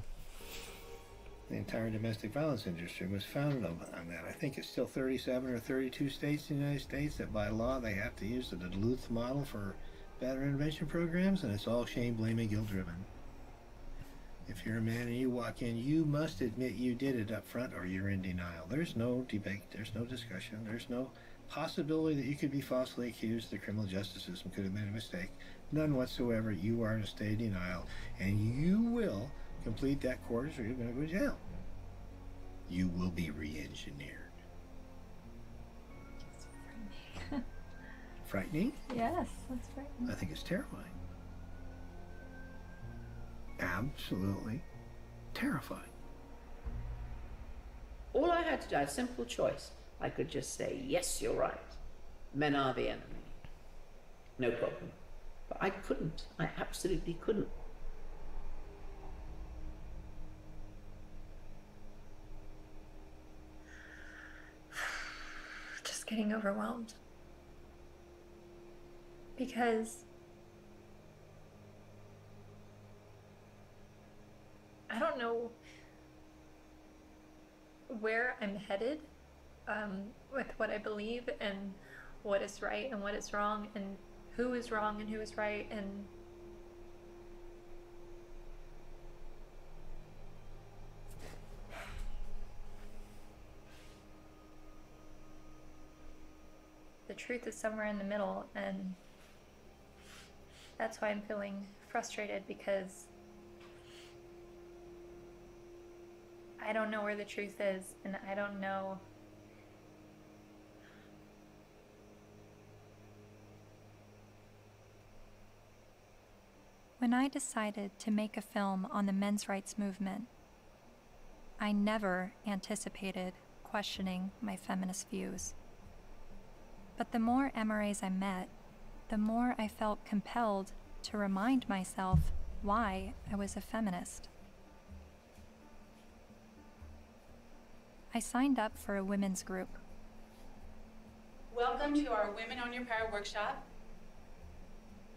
The entire domestic violence industry was founded on that. I think it's still 37 or 32 states in the United States that by law they have to use the Duluth model for better intervention programs, and it's all shame, blaming, guilt driven. If you're a man and you walk in, you must admit you did it up front or you're in denial. There's no debate, there's no discussion, there's no possibility that you could be falsely accused. The criminal justice system could have made a mistake. None whatsoever. You are in a state of denial, and you will complete that course or you're going to go to jail. You will be re-engineered. Frightening? Yes, that's frightening. I think it's terrifying. Absolutely terrifying. All I had to do, I had a simple choice. I could just say, yes, you're right. Men are the enemy. No problem. But I couldn't. I absolutely couldn't. Just getting overwhelmed. Because I don't know where I'm headed with what I believe and what is right and what is wrong and who is wrong and who is right, and the truth is somewhere in the middle, and that's why I'm feeling frustrated, because I don't know where the truth is, and I don't know When I decided to make a film on the men's rights movement, I never anticipated questioning my feminist views. But the more MRAs I met, the more I felt compelled to remind myself why I was a feminist. I signed up for a women's group. Welcome to our Women on Your Power workshop.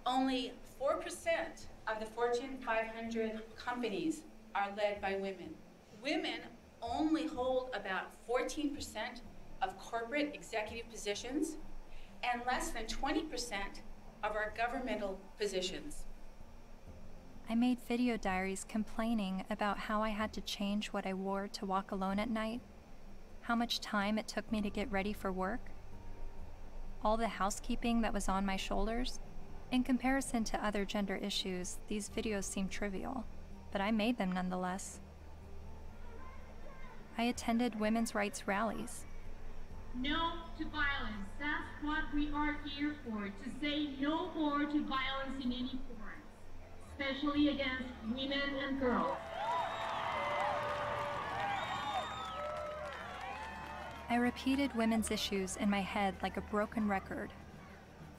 Only 4% of the Fortune 500 companies are led by women. Women only hold about 14% of corporate executive positions and less than 20% of our governmental positions. I made video diaries complaining about how I had to change what I wore to walk alone at night, how much time it took me to get ready for work, all the housekeeping that was on my shoulders. In comparison to other gender issues, these videos seem trivial, but I made them nonetheless. I attended women's rights rallies. No to violence. That's what we are here for, to say no more to violence in any form, especially against women and girls. I repeated women's issues in my head like a broken record.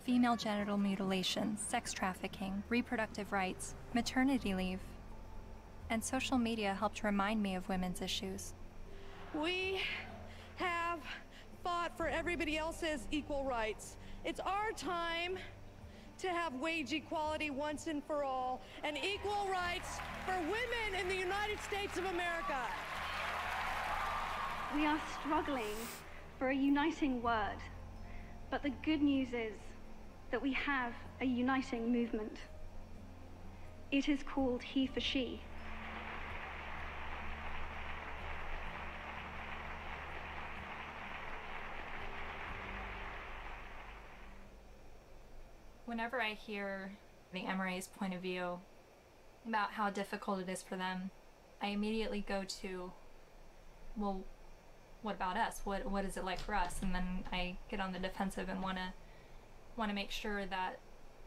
Female genital mutilation, sex trafficking, reproductive rights, maternity leave. And social media helped remind me of women's issues. We have fought for everybody else's equal rights. It's our time to have wage equality once and for all, and equal rights for women in the United States of America. We are struggling for a uniting word, but the good news is that we have a uniting movement. It is called He for She. Whenever I hear the MRA's point of view about how difficult it is for them I immediately go to, well, what about us? What is it like for us? And then I get on the defensive and want to make sure that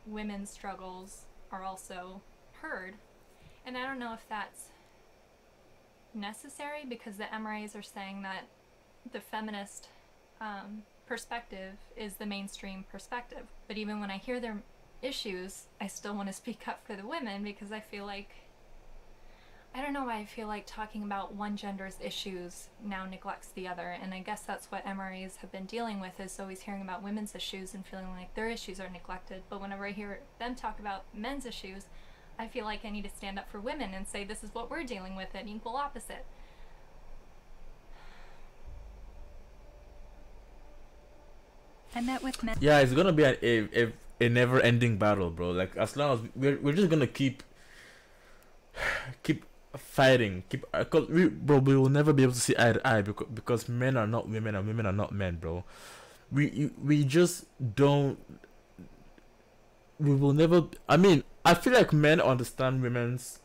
women's struggles are also heard. And I don't know if that's necessary, because the MRAs are saying that the feminist perspective is the mainstream perspective. But even when I hear their issues, I still want to speak up for the women, because I feel like, I don't know why I feel like talking about one gender's issues now neglects the other. And I guess that's what MRAs have been dealing with, is always hearing about women's issues and feeling like their issues are neglected. But whenever I hear them talk about men's issues, I feel like I need to stand up for women and say this is what we're dealing with, an equal opposite. I met with men. Yeah, it's gonna be a never-ending battle, bro. Like, as long as we're just gonna keep fighting, we will never be able to see eye to eye, because men are not women and women are not men, bro. We just don't. We will never. I mean, I feel like men understand women's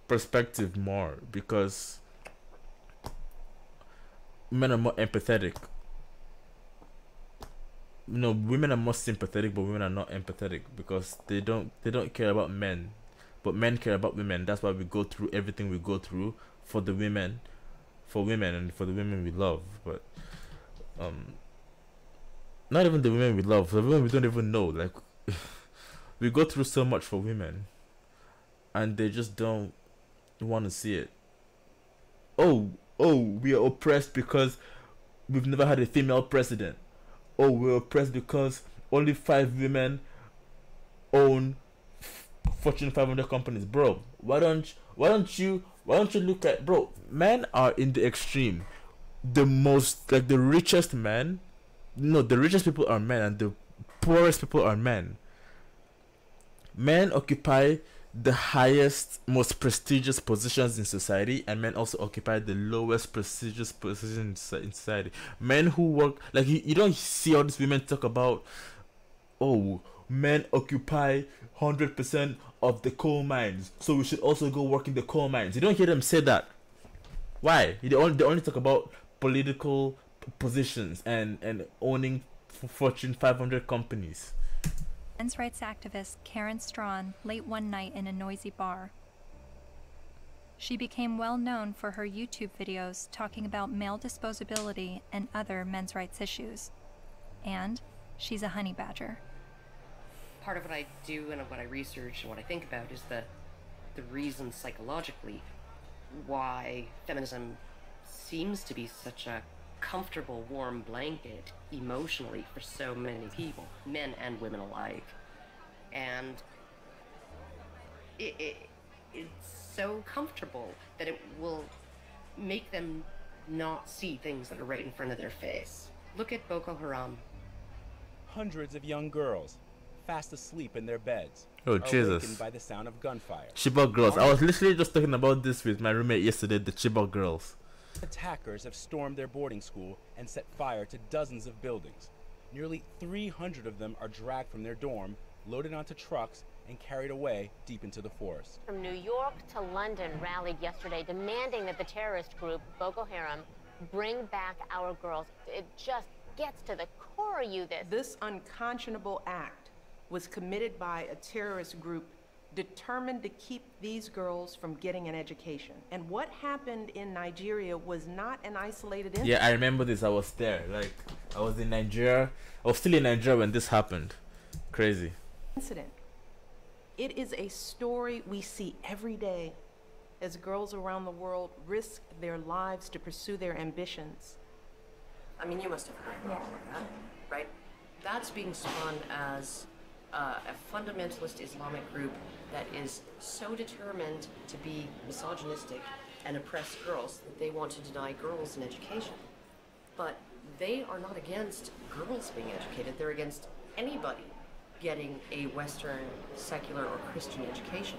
perspective more, because men are more empathetic. You know, women are more sympathetic, but women are not empathetic, because they don't care about men, but men care about women. That's why we go through everything we go through for the women, and for the women we love. But not even the women we love, the women we don't even know. Like, we go through so much for women, and they just don't want to see it. Oh, we are oppressed because we've never had a female president. Oh, we're oppressed because only 5 women own Fortune 500 companies. Bro, why don't you look at, bro, men are in the extreme. The most, like, the richest men, no, the richest people are men, and the poorest people are men. Men occupy the highest, most prestigious positions in society, and men also occupy the lowest prestigious positions in society. Men who work, like, you don't see all these women talk about, oh, men occupy 100% of the coal mines, so we should also go work in the coal mines. You don't hear them say that. Why? They only talk about political positions and owning Fortune 500 companies. Men's rights activist Karen Strawn late one night in a noisy bar. She became well known for her YouTube videos talking about male disposability and other men's rights issues. And she's a honey badger. Part of what I do and what I research and what I think about is the reason psychologically why feminism seems to be such a comfortable, warm blanket emotionally for so many people, men and women alike. And it's so comfortable that it will make them not see things that are right in front of their face. Look at Boko Haram. Hundreds of young girls, fast asleep in their beds, oh are Jesus, awakened by the sound of gunfire. Chibok girls. I was literally just talking about this with my roommate yesterday, the Chibok girls. Attackers have stormed their boarding school and set fire to dozens of buildings. Nearly 300 of them are dragged from their dorm, loaded onto trucks, and carried away deep into the forest. From New York to London rallied yesterday demanding that the terrorist group Boko Haram bring back our girls. It just gets to the core of you. This unconscionable act was committed by a terrorist group determined to keep these girls from getting an education. And what happened in Nigeria was not an isolated incident. Yeah, I remember this. I was there. Like, I was in Nigeria. I was still in Nigeria when this happened. Crazy. Incident. It is a story we see every day as girls around the world risk their lives to pursue their ambitions. I mean, you must have heard about that, right? That's being spun as a fundamentalist Islamic group that is so determined to be misogynistic and oppress girls that they want to deny girls an education. But they are not against girls being educated. They're against anybody getting a Western, secular, or Christian education.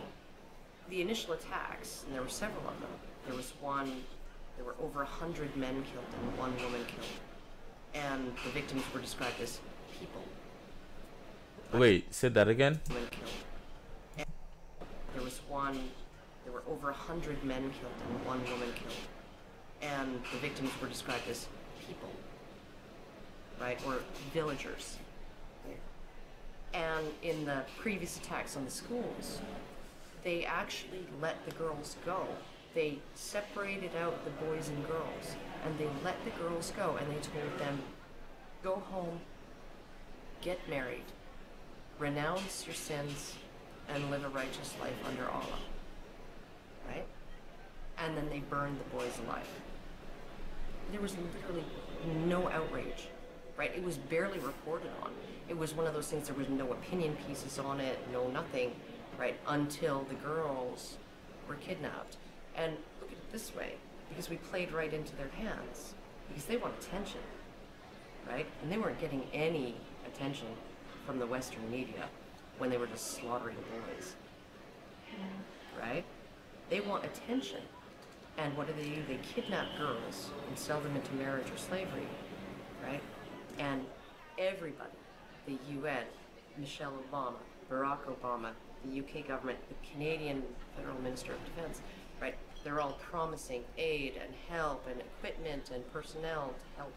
The initial attacks, and there were several of them, there were over 100 men killed and 1 woman killed. And the victims were described as people. Wait, say that again? Women killed. And there was there were over 100 men killed and 1 woman killed. And the victims were described as people, right, or villagers. And in the previous attacks on the schools, they actually let the girls go. They separated out the boys and girls, and they let the girls go, and they told them, go home, get married, renounce your sins, and live a righteous life under Allah, right? And then they burned the boys alive. There was literally no outrage, right? It was barely reported on. It was one of those things, there was no opinion pieces on it, no nothing, right? Until the girls were kidnapped. And look at it this way, because we played right into their hands, because they want attention, right? And they weren't getting any attention from the Western media when they were just slaughtering boys, right? They want attention. And what do? They kidnap girls and sell them into marriage or slavery, right? And everybody, the UN, Michelle Obama, Barack Obama, the UK government, the Canadian Federal Minister of Defense, right? They're all promising aid and help and equipment and personnel to help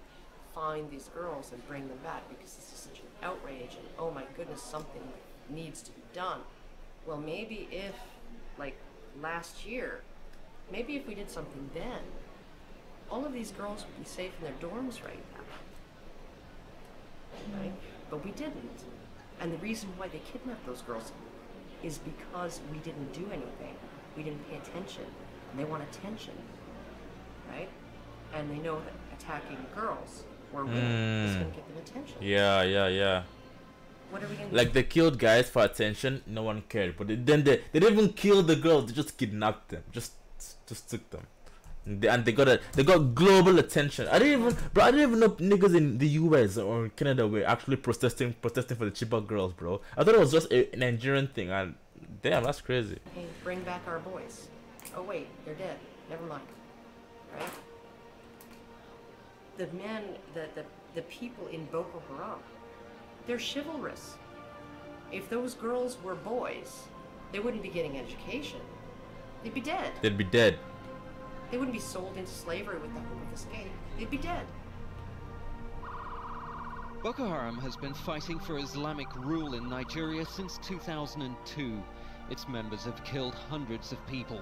find these girls and bring them back, because this is such an outrage and oh my goodness, something needs to be done. Well, maybe if, like last year, maybe if we did something then, all of these girls would be safe in their dorms right now, right? But we didn't. And the reason why they kidnapped those girls is because we didn't do anything. We didn't pay attention. And they want attention, right? And they know that attacking girls or women is going to get them attention. Yeah. What are we going to Like, do? they killed guys for attention, no one cared. But then they didn't even kill the girls, they just kidnapped them. Just took them. And they got global attention. I didn't even know niggas in the US or Canada were actually protesting for the cheaper girls, bro. I thought it was just a Nigerian thing, and damn, that's crazy. Hey, bring back our boys. Oh wait, they're dead. Never mind. Right? The men, the people in Boko Haram, they're chivalrous. If those girls were boys, they wouldn't be getting education. They'd be dead. They'd be dead. They wouldn't be sold into slavery with the hope of escape. They'd be dead. Boko Haram has been fighting for Islamic rule in Nigeria since 2002. Its members have killed hundreds of people.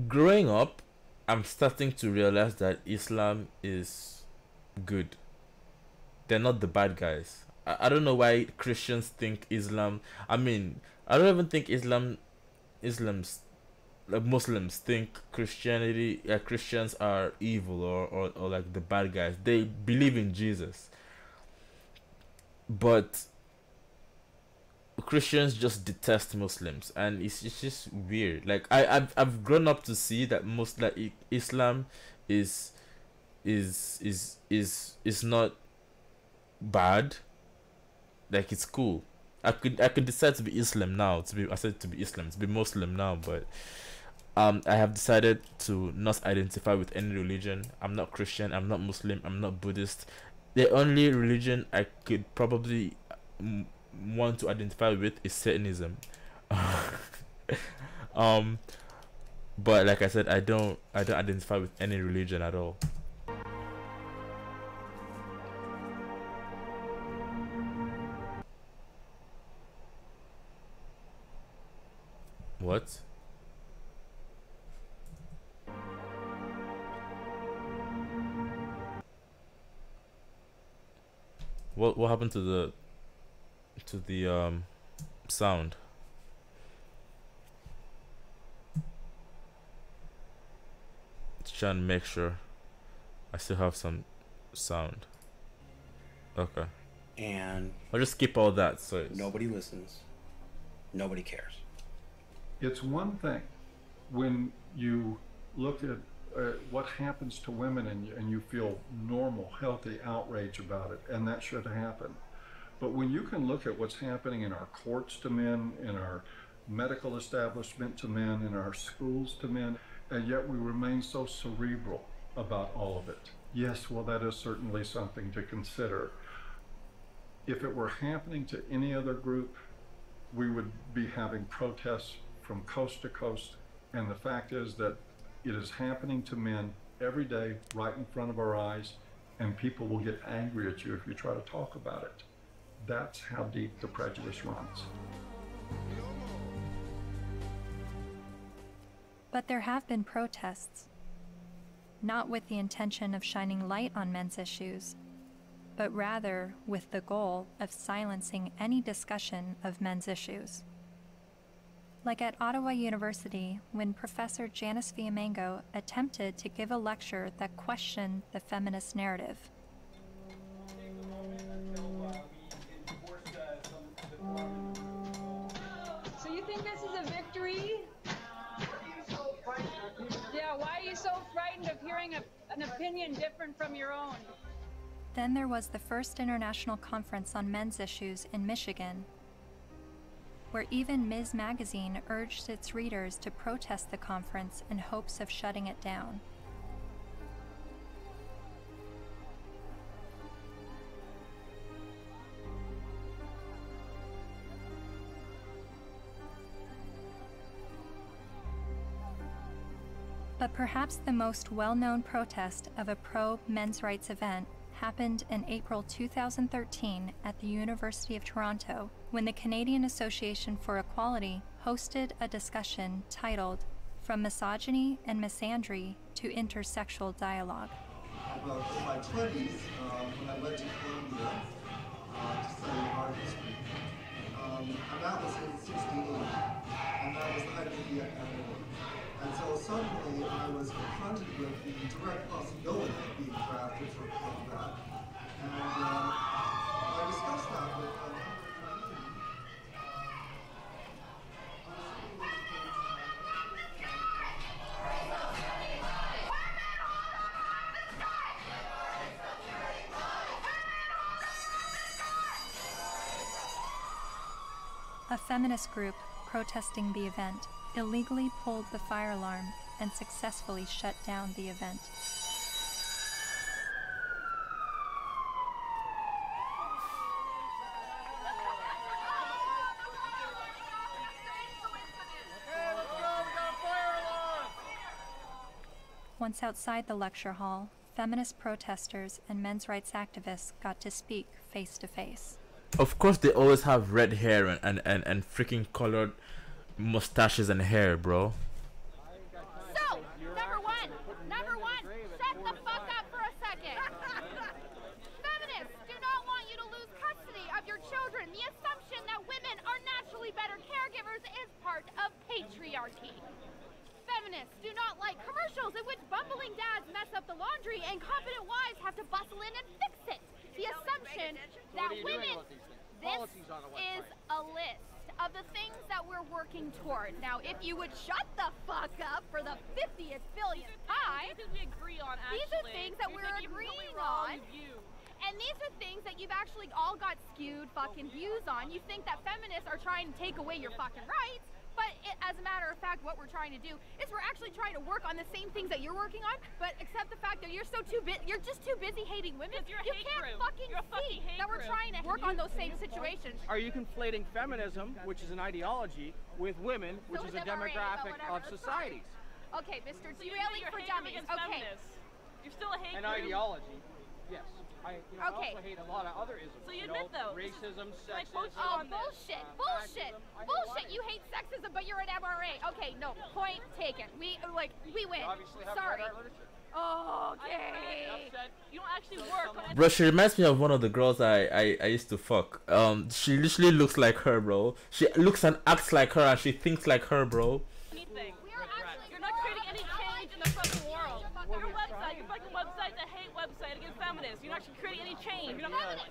Growing up, I'm starting to realize that Islam is good. They're not the bad guys. I don't know why Christians think Islam. I mean, I don't even think Muslims think Christians are evil or like the bad guys. They believe in Jesus. But Christians just detest Muslims, and it's just weird. Like I've grown up to see that Islam is not bad. Like, it's cool. I could decide to be Islam now, to be Muslim now, but I have decided to not identify with any religion. I'm not Christian, I'm not Muslim, I'm not Buddhist. The only religion I could probably want to identify with is Satanism. But like I said, I don't identify with any religion at all. What? What happened to the sound? Just trying to make sure I still have some sound. Okay. And I'll just skip all that, so nobody listens. Nobody cares. It's one thing when you look at what happens to women and you feel normal, healthy outrage about it, and that should happen. But when you can look at what's happening in our courts to men, in our medical establishment to men, in our schools to men, and yet we remain so cerebral about all of it. Yes, well, that is certainly something to consider. If it were happening to any other group, we would be having protests from coast to coast. And the fact is that it is happening to men every day right in front of our eyes, and people will get angry at you if you try to talk about it. That's how deep the prejudice runs. But there have been protests, not with the intention of shining light on men's issues, but rather with the goal of silencing any discussion of men's issues. Like at Ottawa University, when Professor Janice Villamango attempted to give a lecture that questioned the feminist narrative. So you think this is a victory? Yeah, why are you so frightened of hearing an opinion different from your own? Then there was the first international conference on men's issues in Michigan, where even Ms. Magazine urged its readers to protest the conference in hopes of shutting it down. But perhaps the most well-known protest of a pro-men's rights event happened in April 2013 at the University of Toronto, when the Canadian Association for Equality hosted a discussion titled From Misogyny and Misandry to Intersexual Dialogue. Well, in my 20s, when I went to Columbia to study art history, and that was in '68, and that was the height of the epidemic. And so suddenly I was confronted with the direct possibility of being drafted for combat. And I discussed that with a feminist group protesting the event illegally pulled the fire alarm and successfully shut down the event. Once outside the lecture hall, feminist protesters and men's rights activists got to speak face to face. Of course they always have red hair and freaking colored mustaches and hair, bro. So, number one, shut the fuck up for a second. Feminists do not want you to lose custody of your children. The assumption that women are naturally better caregivers is part of patriarchy. Feminists do not like commercials in which bumbling dads mess up the laundry and competent wives have to bustle in and fix it. The assumption that women... This is a list of the things that we're working toward. Now, if you would shut the fuck up for the 50th billionth time, we agree on, these are things that we're agreeing on. And these are things that you've actually all got skewed fucking views on. You think that feminists are trying to take away your fucking rights, but as a matter of fact, what we're trying to do is we're actually trying to work on the same things that you're working on, but accept the fact that you're just too busy hating women. You can't fucking see that we're trying to work on those same situations. Are you conflating feminism, which is an ideology, with women, which is a demographic of societies? Okay, Mr. Derailing for Dummies. Okay. You're still a hate An group. ideology, yes. I also hate a lot of other isms. So you admit, though, racism, like, sexism. Oh, bullshit, bullshit, bullshit. You hate sexism, but you're an MRA. Okay, no, point taken. We win. Sorry. Okay. You don't actually work on... Bro, she reminds me of one of the girls I used to fuck. She literally looks like her, bro. She looks and acts like her and she thinks like her, bro. Anything. You're not creating any change in the fucking world. Your website, your fucking website's a hate website against feminists. You're not actually creating any change. Feminists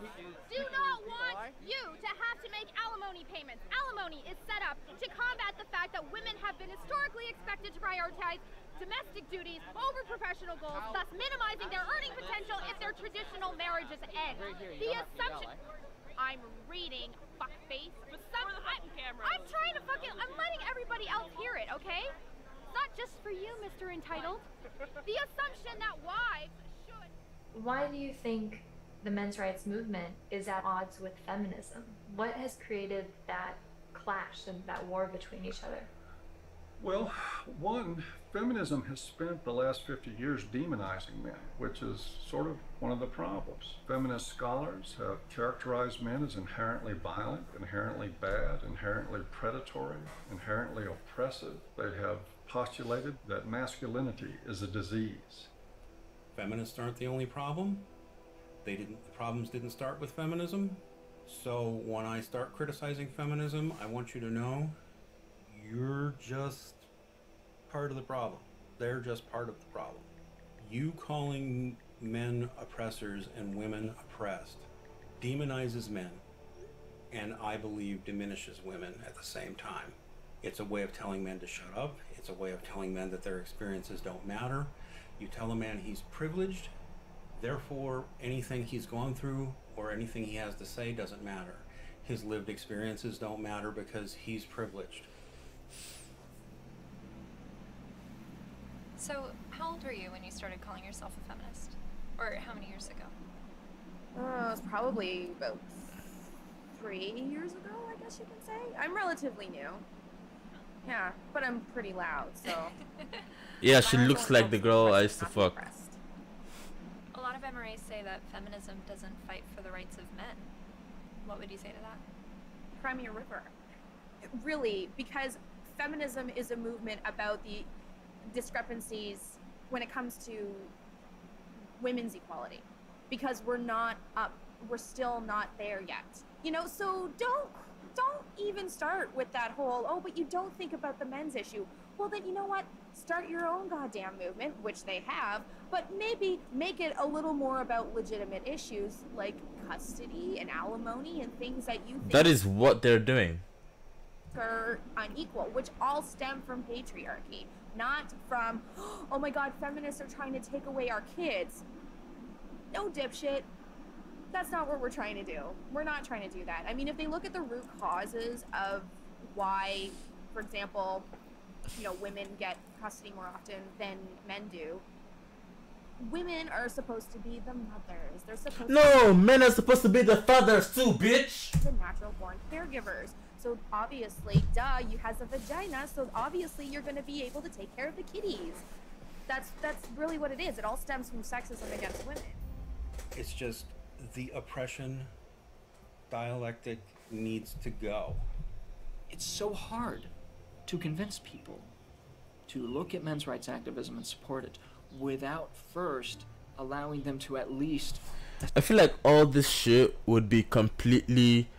do not want you to have to make alimony payments. Alimony is set up to combat the fact that women have been historically expected to prioritize domestic duties over professional goals, thus minimizing their earning potential if their traditional marriages end. The assumption... I'm reading, fuckface. I'm trying to fucking... I'm letting everybody else hear it, okay? It's not just for you, Mr. Entitled. The assumption that wives should... Why do you think the men's rights movement is at odds with feminism. What has created that clash and that war between each other? Well, one, feminism has spent the last 50 years demonizing men, which is sort of one of the problems. Feminist scholars have characterized men as inherently violent, inherently bad, inherently predatory, inherently oppressive. They have postulated that masculinity is a disease. Feminists aren't the only problem. The problems didn't start with feminism. So when I start criticizing feminism, I want you to know you're just part of the problem. They're just part of the problem. You calling men oppressors and women oppressed demonizes men, and I believe diminishes women at the same time. It's a way of telling men to shut up. It's a way of telling men that their experiences don't matter. You tell a man he's privileged, therefore anything he's gone through or anything he has to say doesn't matter. His lived experiences don't matter because he's privileged. So, how old were you when you started calling yourself a feminist? Or how many years ago? It was probably about 3 years ago, I guess you can say. I'm relatively new. Yeah, but I'm pretty loud, so... Yeah, she looks like the girl I used to fuck. A lot of MRAs say that feminism doesn't fight for the rights of men. What would you say to that? Crimea River. Really, because feminism is a movement about the discrepancies when it comes to women's equality, because we're still not there yet, you know. So don't even start with that whole, oh, but you don't think about the men's issue. Well, then, you know what, start your own goddamn movement, which they have, but maybe make it a little more about legitimate issues like custody and alimony and things that you think That is what they're doing. are unequal, which all stem from patriarchy, not from, oh my god, feminists are trying to take away our kids. No, dipshit. That's not what we're trying to do. We're not trying to do that. I mean, if they look at the root causes of why, for example, you know, women get custody more often than men do, women are supposed to be the mothers. They're supposed No, men are supposed to be the fathers too, bitch! The natural born caregivers. So obviously, duh, you has a vagina, so obviously you're going to be able to take care of the kitties. That's really what it is. It all stems from sexism against women. It's just the oppression dialectic needs to go. It's so hard to convince people to look at men's rights activism and support it without first allowing them to at least... I feel like all this shit would be completely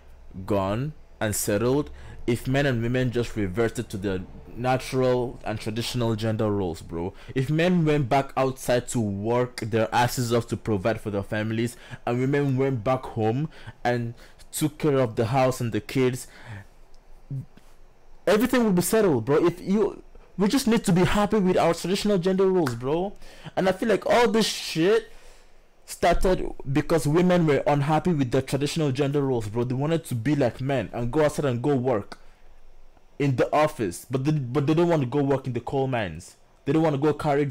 gone and settled if men and women just reverted to their natural and traditional gender roles, bro. If men went back outside to work their asses off to provide for their families, and women went back home and took care of the house and the kids, everything would be settled, bro. We just need to be happy with our traditional gender roles, bro. And I feel like all this shit started because women were unhappy with the traditional gender roles, bro. They wanted to be like men and go outside and go work in the office, but they don't want to go work in the coal mines. They don't want to go carry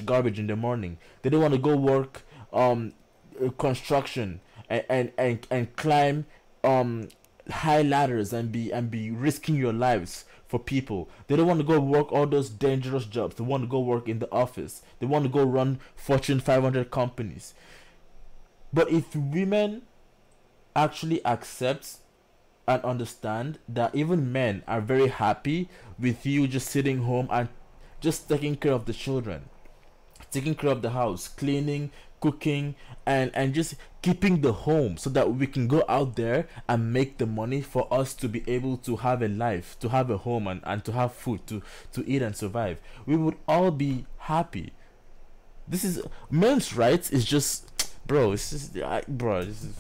garbage in the morning. They don't want to go work construction and climb high ladders and be risking your lives for people. They don't want to go work all those dangerous jobs. They want to go work in the office. They want to go run Fortune 500 companies. But if women actually accept and understand that even men are very happy with you just sitting home and just taking care of the children, taking care of the house, cleaning, cooking, and just keeping the home so that we can go out there and make the money for us to be able to have a life, to have a home, and to have food to eat and survive, we would all be happy. This is men's rights is just, bro, it's just, bro, this is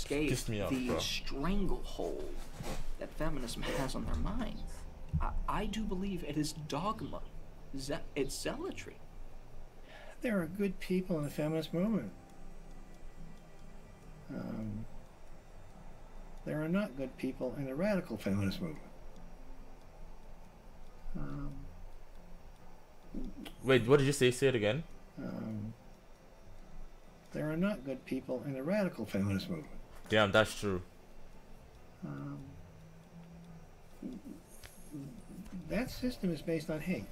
piss me off, the bro. stranglehold that feminism has on their minds. I do believe it is dogma. It's zealotry. There are good people in the feminist movement. There are not good people in the radical feminist movement. Wait, what did you say? Say it again. there are not good people in the radical feminist movement. Yeah, that's true. That system is based on hate.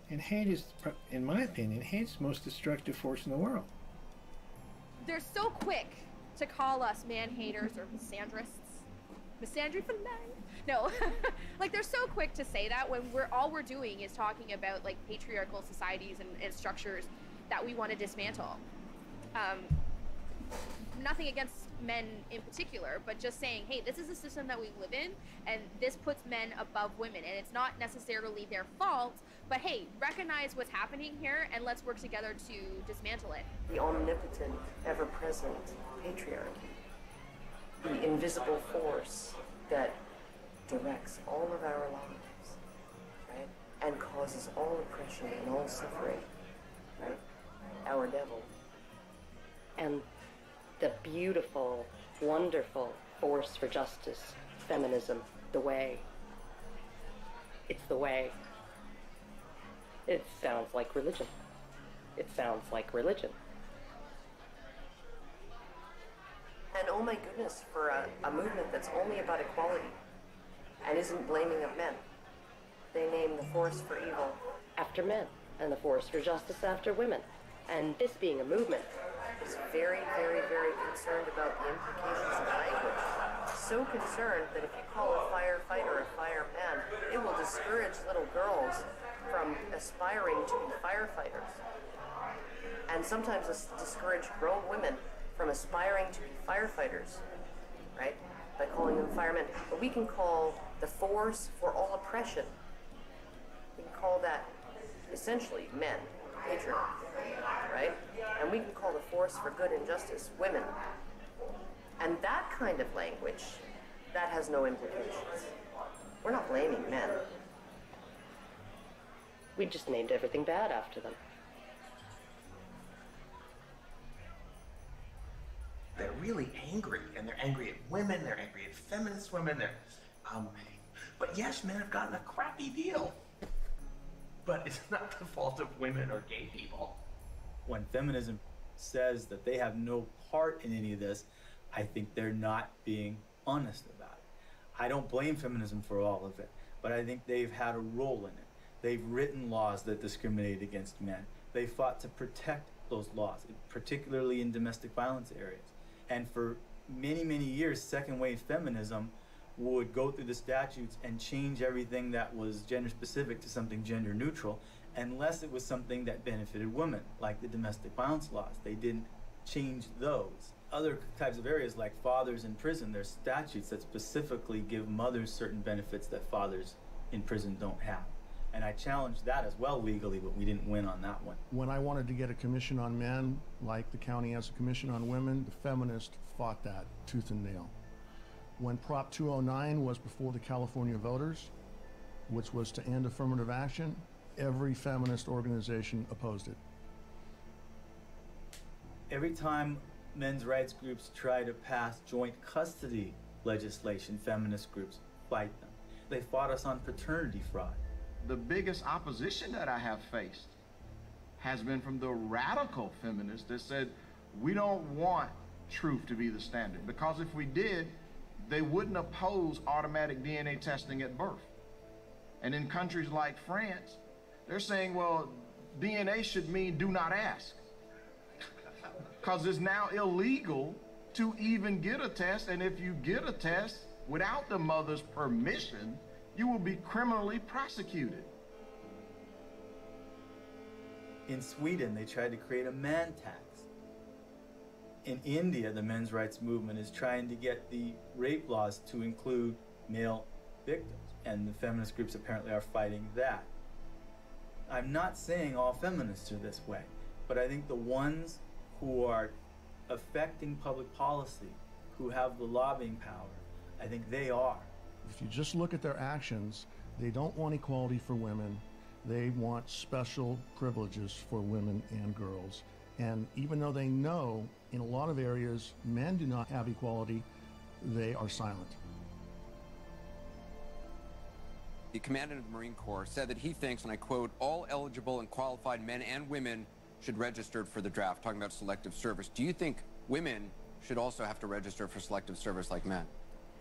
And hate is, in my opinion, hate's the most destructive force in the world. They're so quick to call us man-haters or misandrists. Misandry for men? No. Like, they're so quick to say that when all we're doing is talking about, like, patriarchal societies and structures that we want to dismantle. Nothing against men in particular, but just saying, hey, this is a system that we live in, and this puts men above women, and it's not necessarily their fault, but hey, recognize what's happening here, and let's work together to dismantle it. The omnipotent, ever-present patriarchy, the invisible force that directs all of our lives, right, and causes all oppression and all suffering, right, our devil. And the beautiful, wonderful force for justice, feminism, the way. It's the way. It sounds like religion. It sounds like religion. And oh my goodness, for a movement that's only about equality and isn't blaming of men. They name the force for evil after men, and the force for justice after women. And this being a movement is very, very, very concerned about the implications of language. So concerned that if you call a firefighter a fireman, it will discourage little girls from aspiring to be firefighters. And sometimes discourage grown women from aspiring to be firefighters, right? By calling them firemen. But we can call the force for all oppression, we can call that essentially men, patriarchy, right? And we can call the force for good and justice women. And that kind of language, that has no implications. We're not blaming men. We just named everything bad after them. They're really angry, and they're angry at women, they're angry at feminist women, but yes, men have gotten a crappy deal. But it's not the fault of women or gay people. When feminism says that they have no part in any of this, I think they're not being honest about it. I don't blame feminism for all of it, but I think they've had a role in it. They've written laws that discriminate against men. They fought to protect those laws, particularly in domestic violence areas. And for many, many years, second wave feminism would go through the statutes and change everything that was gender specific to something gender neutral, unless it was something that benefited women, like the domestic violence laws. They didn't change those. Other types of areas, like fathers in prison, there's statutes that specifically give mothers certain benefits that fathers in prison don't have. And I challenged that as well legally, but we didn't win on that one. When I wanted to get a commission on men, like the county has a commission on women, the feminists fought that tooth and nail. When Prop 209 was before the California voters, which was to end affirmative action, every feminist organization opposed it. Every time men's rights groups try to pass joint custody legislation, feminist groups fight them. They fought us on paternity fraud. The biggest opposition that I have faced has been from the radical feminists that said, we don't want truth to be the standard, because if we did, they wouldn't oppose automatic DNA testing at birth. And in countries like France, they're saying, well, DNA should mean do not ask, because it's now illegal to even get a test, and if you get a test without the mother's permission, you will be criminally prosecuted. In Sweden, they tried to create a man tax. In India, the men's rights movement is trying to get the rape laws to include male victims, and the feminist groups apparently are fighting that. I'm not saying all feminists are this way, but I think the ones who are affecting public policy, who have the lobbying power, I think they are. If you just look at their actions, they don't want equality for women. They want special privileges for women and girls. And even though they know in a lot of areas men do not have equality, they are silent. The commandant of the Marine Corps said that he thinks, and I quote, all eligible and qualified men and women should register for the draft, talking about selective service. Do you think women should also have to register for selective service like men?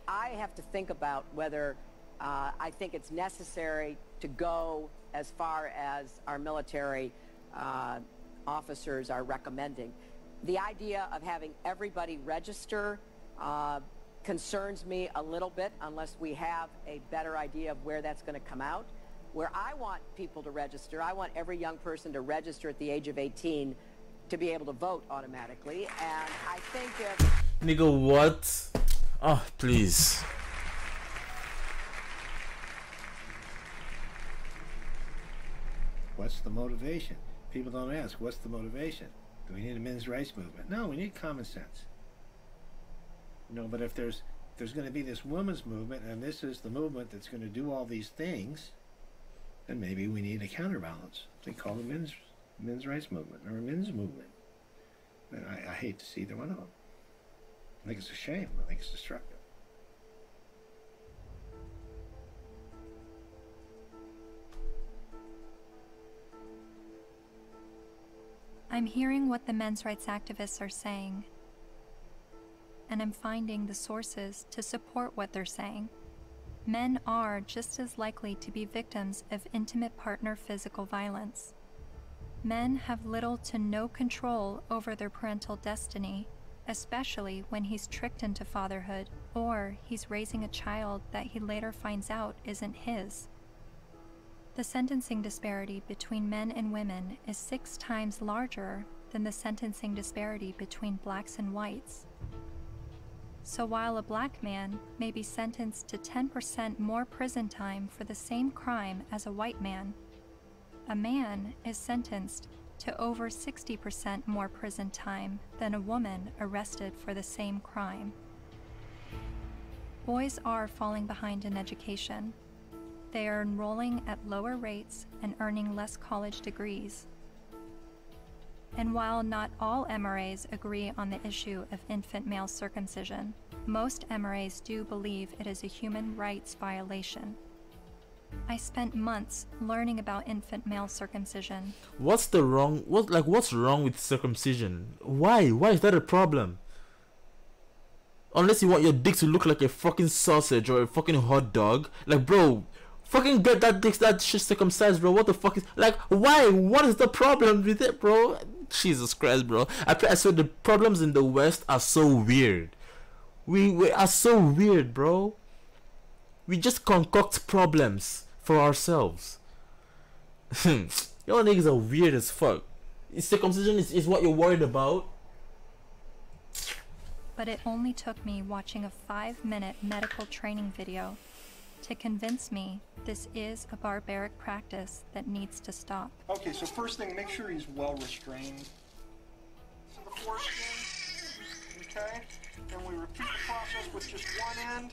I have to think about whether I think it's necessary to go as far as our military officers are recommending. The idea of having everybody register concerns me a little bit unless we have a better idea of where that's going to come out. Where I want people to register, I want every young person to register at the age of 18 to be able to vote automatically. And I think if... Nigga, what? Oh, please. What's the motivation? People don't ask, what's the motivation? Do we need a men's rights movement? No, we need common sense. No, but if there's going to be this women's movement, and this is the movement that's going to do all these things, then maybe we need a counterbalance. They call it men's rights movement or a men's movement. And I hate to see either one of them. I think it's a shame. I think it's destructive. I'm hearing what the men's rights activists are saying, and I'm finding the sources to support what they're saying. Men are just as likely to be victims of intimate partner physical violence. Men have little to no control over their parental destiny, especially when he's tricked into fatherhood or he's raising a child that he later finds out isn't his. The sentencing disparity between men and women is 6 times larger than the sentencing disparity between blacks and whites. So while a black man may be sentenced to 10% more prison time for the same crime as a white man, a man is sentenced to over 60% more prison time than a woman arrested for the same crime. Boys are falling behind in education. They are enrolling at lower rates and earning less college degrees. And while not all MRAs agree on the issue of infant male circumcision, most MRAs do believe it is a human rights violation. I spent months learning about infant male circumcision. What's wrong with circumcision? Why is that a problem? Unless you want your dick to look like a fucking sausage or a fucking hot dog. Like, bro, fucking get that shit circumcised, bro. What the fuck is, like, why? What is the problem with it, bro? Jesus Christ, bro. I swear the problems in the West are so weird. We are so weird, bro. We just concoct problems for ourselves. Y'all niggas are weird as fuck. Circumcision is what you're worried about. But it only took me watching a 5-minute medical training video to convince me this is a barbaric practice that needs to stop. Okay, so first thing, make sure he's well restrained to the foreskin. Okay? And we repeat the process with just one end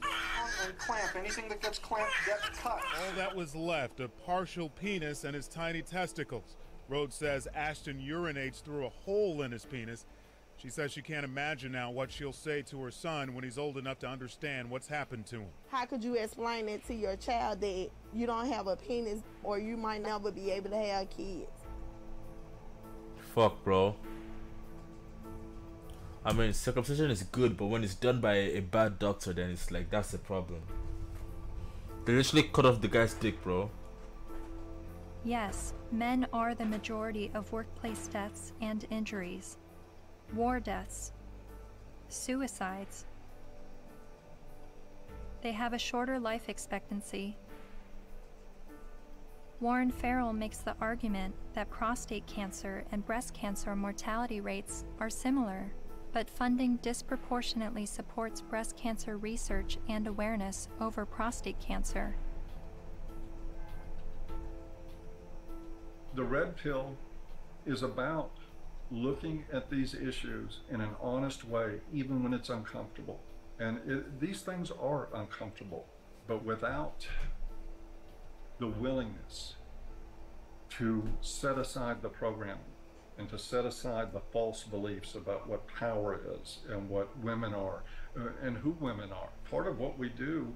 and clamp. Anything that gets clamped gets cut. All that was left, a partial penis and his tiny testicles. Rhodes says Ashton urinates through a hole in his penis. She says she can't imagine now what she'll say to her son when he's old enough to understand what's happened to him. How could you explain it to your child that you don't have a penis or you might never be able to have kids? Fuck, bro. I mean, circumcision is good, but when it's done by a bad doctor, then it's like, that's the problem. They literally cut off the guy's dick, bro. Yes, men are the majority of workplace deaths and injuries. War deaths, suicides. They have a shorter life expectancy. Warren Farrell makes the argument that prostate cancer and breast cancer mortality rates are similar, but funding disproportionately supports breast cancer research and awareness over prostate cancer. The red pill is about looking at these issues in an honest way, even when it's uncomfortable. And these things are uncomfortable, but without the willingness to set aside the programming and to set aside the false beliefs about what power is and what women are and who women are. Part of what we do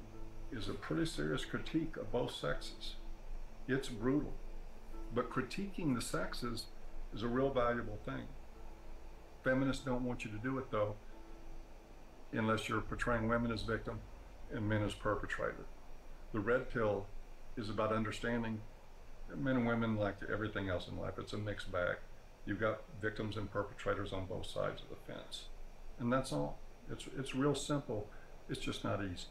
is a pretty serious critique of both sexes. It's brutal, but critiquing the sexes is a real valuable thing. Feminists don't want you to do it, though, unless you're portraying women as victim and men as perpetrator. The red pill is about understanding men and women, like everything else in life. It's a mixed bag. You've got victims and perpetrators on both sides of the fence. And that's all. It's real simple. It's just not easy.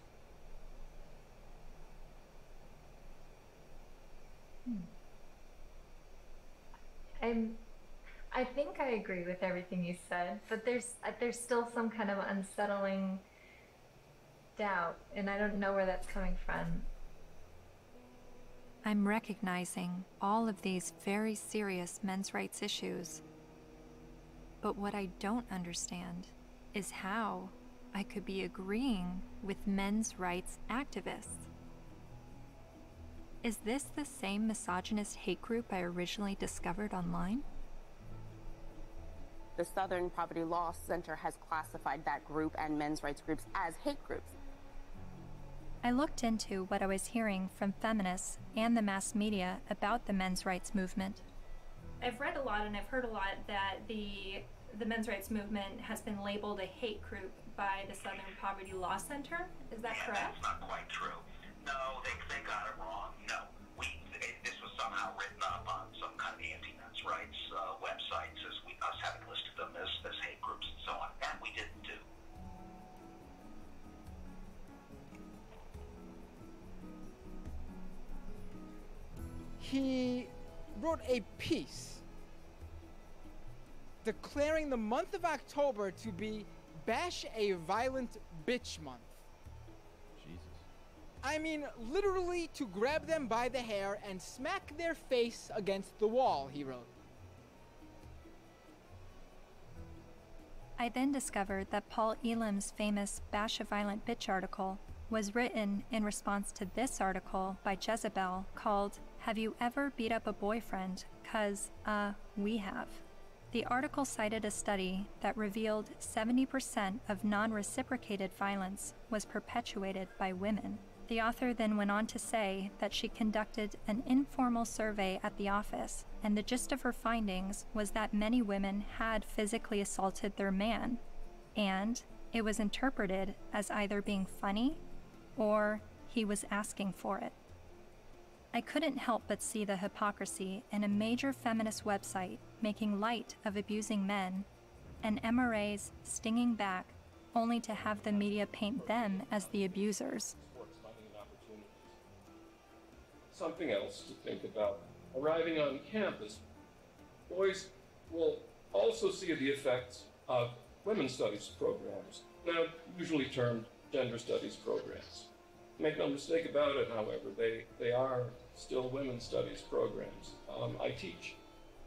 I think I agree with everything you said, but there's still some kind of unsettling doubt, and I don't know where that's coming from. I'm recognizing all of these very serious men's rights issues. But what I don't understand is how I could be agreeing with men's rights activists. Is this the same misogynist hate group I originally discovered online? The Southern Poverty Law Center has classified that group and men's rights groups as hate groups. I looked into what I was hearing from feminists and the mass media about the men's rights movement. I've read a lot and I've heard a lot that the men's rights movement has been labeled a hate group by the Southern Poverty Law Center. Is that correct? That's not quite true. No, they got it wrong. No, this was somehow written up on some kind of anti-men's rights websites as us having listed them as hate groups and so on, and we didn't do. He wrote a piece declaring the month of October to be Bash a Violent Bitch Month. I mean, literally to grab them by the hair and smack their face against the wall, he wrote. I then discovered that Paul Elam's famous Bash a Violent Bitch article was written in response to this article by Jezebel called Have You Ever Beat Up a Boyfriend? 'Cause, we have. The article cited a study that revealed 70% of non-reciprocated violence was perpetuated by women. The author then went on to say that she conducted an informal survey at the office, and the gist of her findings was that many women had physically assaulted their man, and it was interpreted as either being funny or he was asking for it. I couldn't help but see the hypocrisy in a major feminist website making light of abusing men, and MRAs stinging back only to have the media paint them as the abusers. Something else to think about. Arriving on campus, boys will also see the effects of women's studies programs, now usually termed gender studies programs. Make no mistake about it, however, they are still women's studies programs. I teach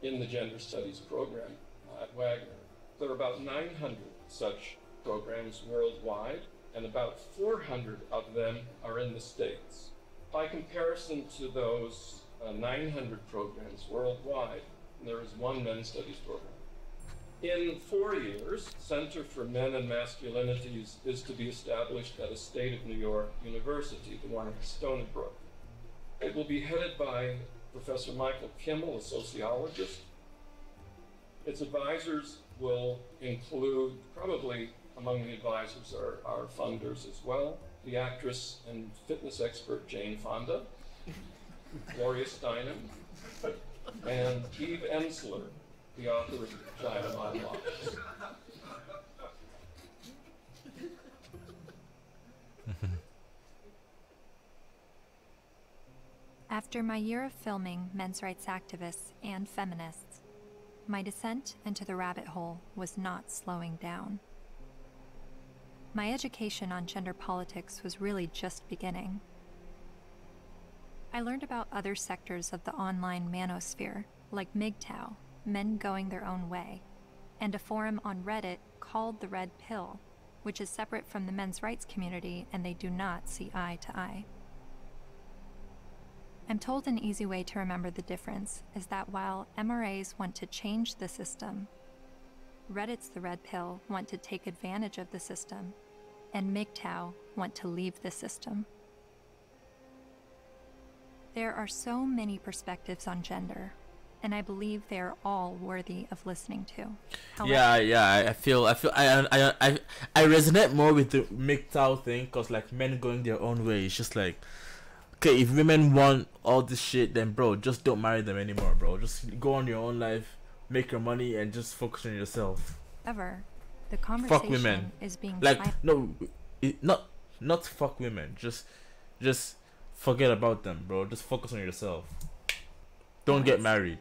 in the gender studies program at Wagner. There are about 900 such programs worldwide, and about 400 of them are in the States. By comparison to those 900 programs worldwide, there is one men's studies program. In 4 years, Center for Men and Masculinities is to be established at a state of New York university, the one at Stony Brook. It will be headed by Professor Michael Kimmel, a sociologist. Its advisors will include, probably among the advisors are funders as well, the actress and fitness expert Jane Fonda, Gloria Steinem, and Eve Ensler, the author of Vagina Monologues. After my year of filming men's rights activists and feminists, my descent into the rabbit hole was not slowing down. My education on gender politics was really just beginning. I learned about other sectors of the online manosphere, like MGTOW, Men Going Their Own Way, and a forum on Reddit called The Red Pill, which is separate from the men's rights community and they do not see eye to eye. I'm told an easy way to remember the difference is that while MRAs want to change the system, Reddit's The Red Pill want to take advantage of the system, and MGTOW want to leave the system. There are so many perspectives on gender, and I believe they are all worthy of listening to. However, I feel I resonate more with the MGTOW thing, cause like men going their own way. It's just like, okay, if women want all this shit, then bro, just don't marry them anymore, bro. Just go on your own life, make your money, and just focus on yourself. the Fuck conversation women. is being Like silenced. no, not fuck women. Just forget about them, bro. Just focus on yourself. Don't get married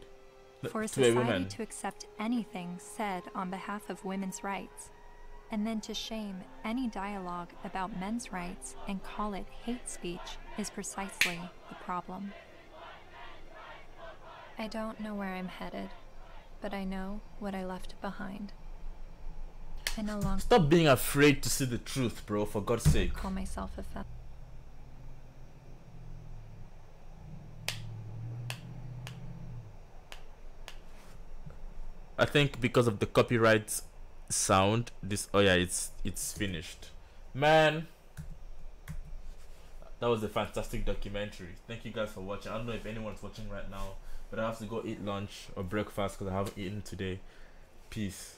For a to a society woman. to accept anything said on behalf of women's rights, and then to shame any dialogue about men's rights and call it hate speech is precisely the problem. I don't know where I'm headed, but I know what I left behind. I no longer Stop being afraid to see the truth, bro. For God's sake. call myself a feminist. I think because of the copyright sound, this it's finished. Man, that was a fantastic documentary. Thank you guys for watching. I don't know if anyone's watching right now, but I have to go eat lunch or breakfast because I haven't eaten today. Peace.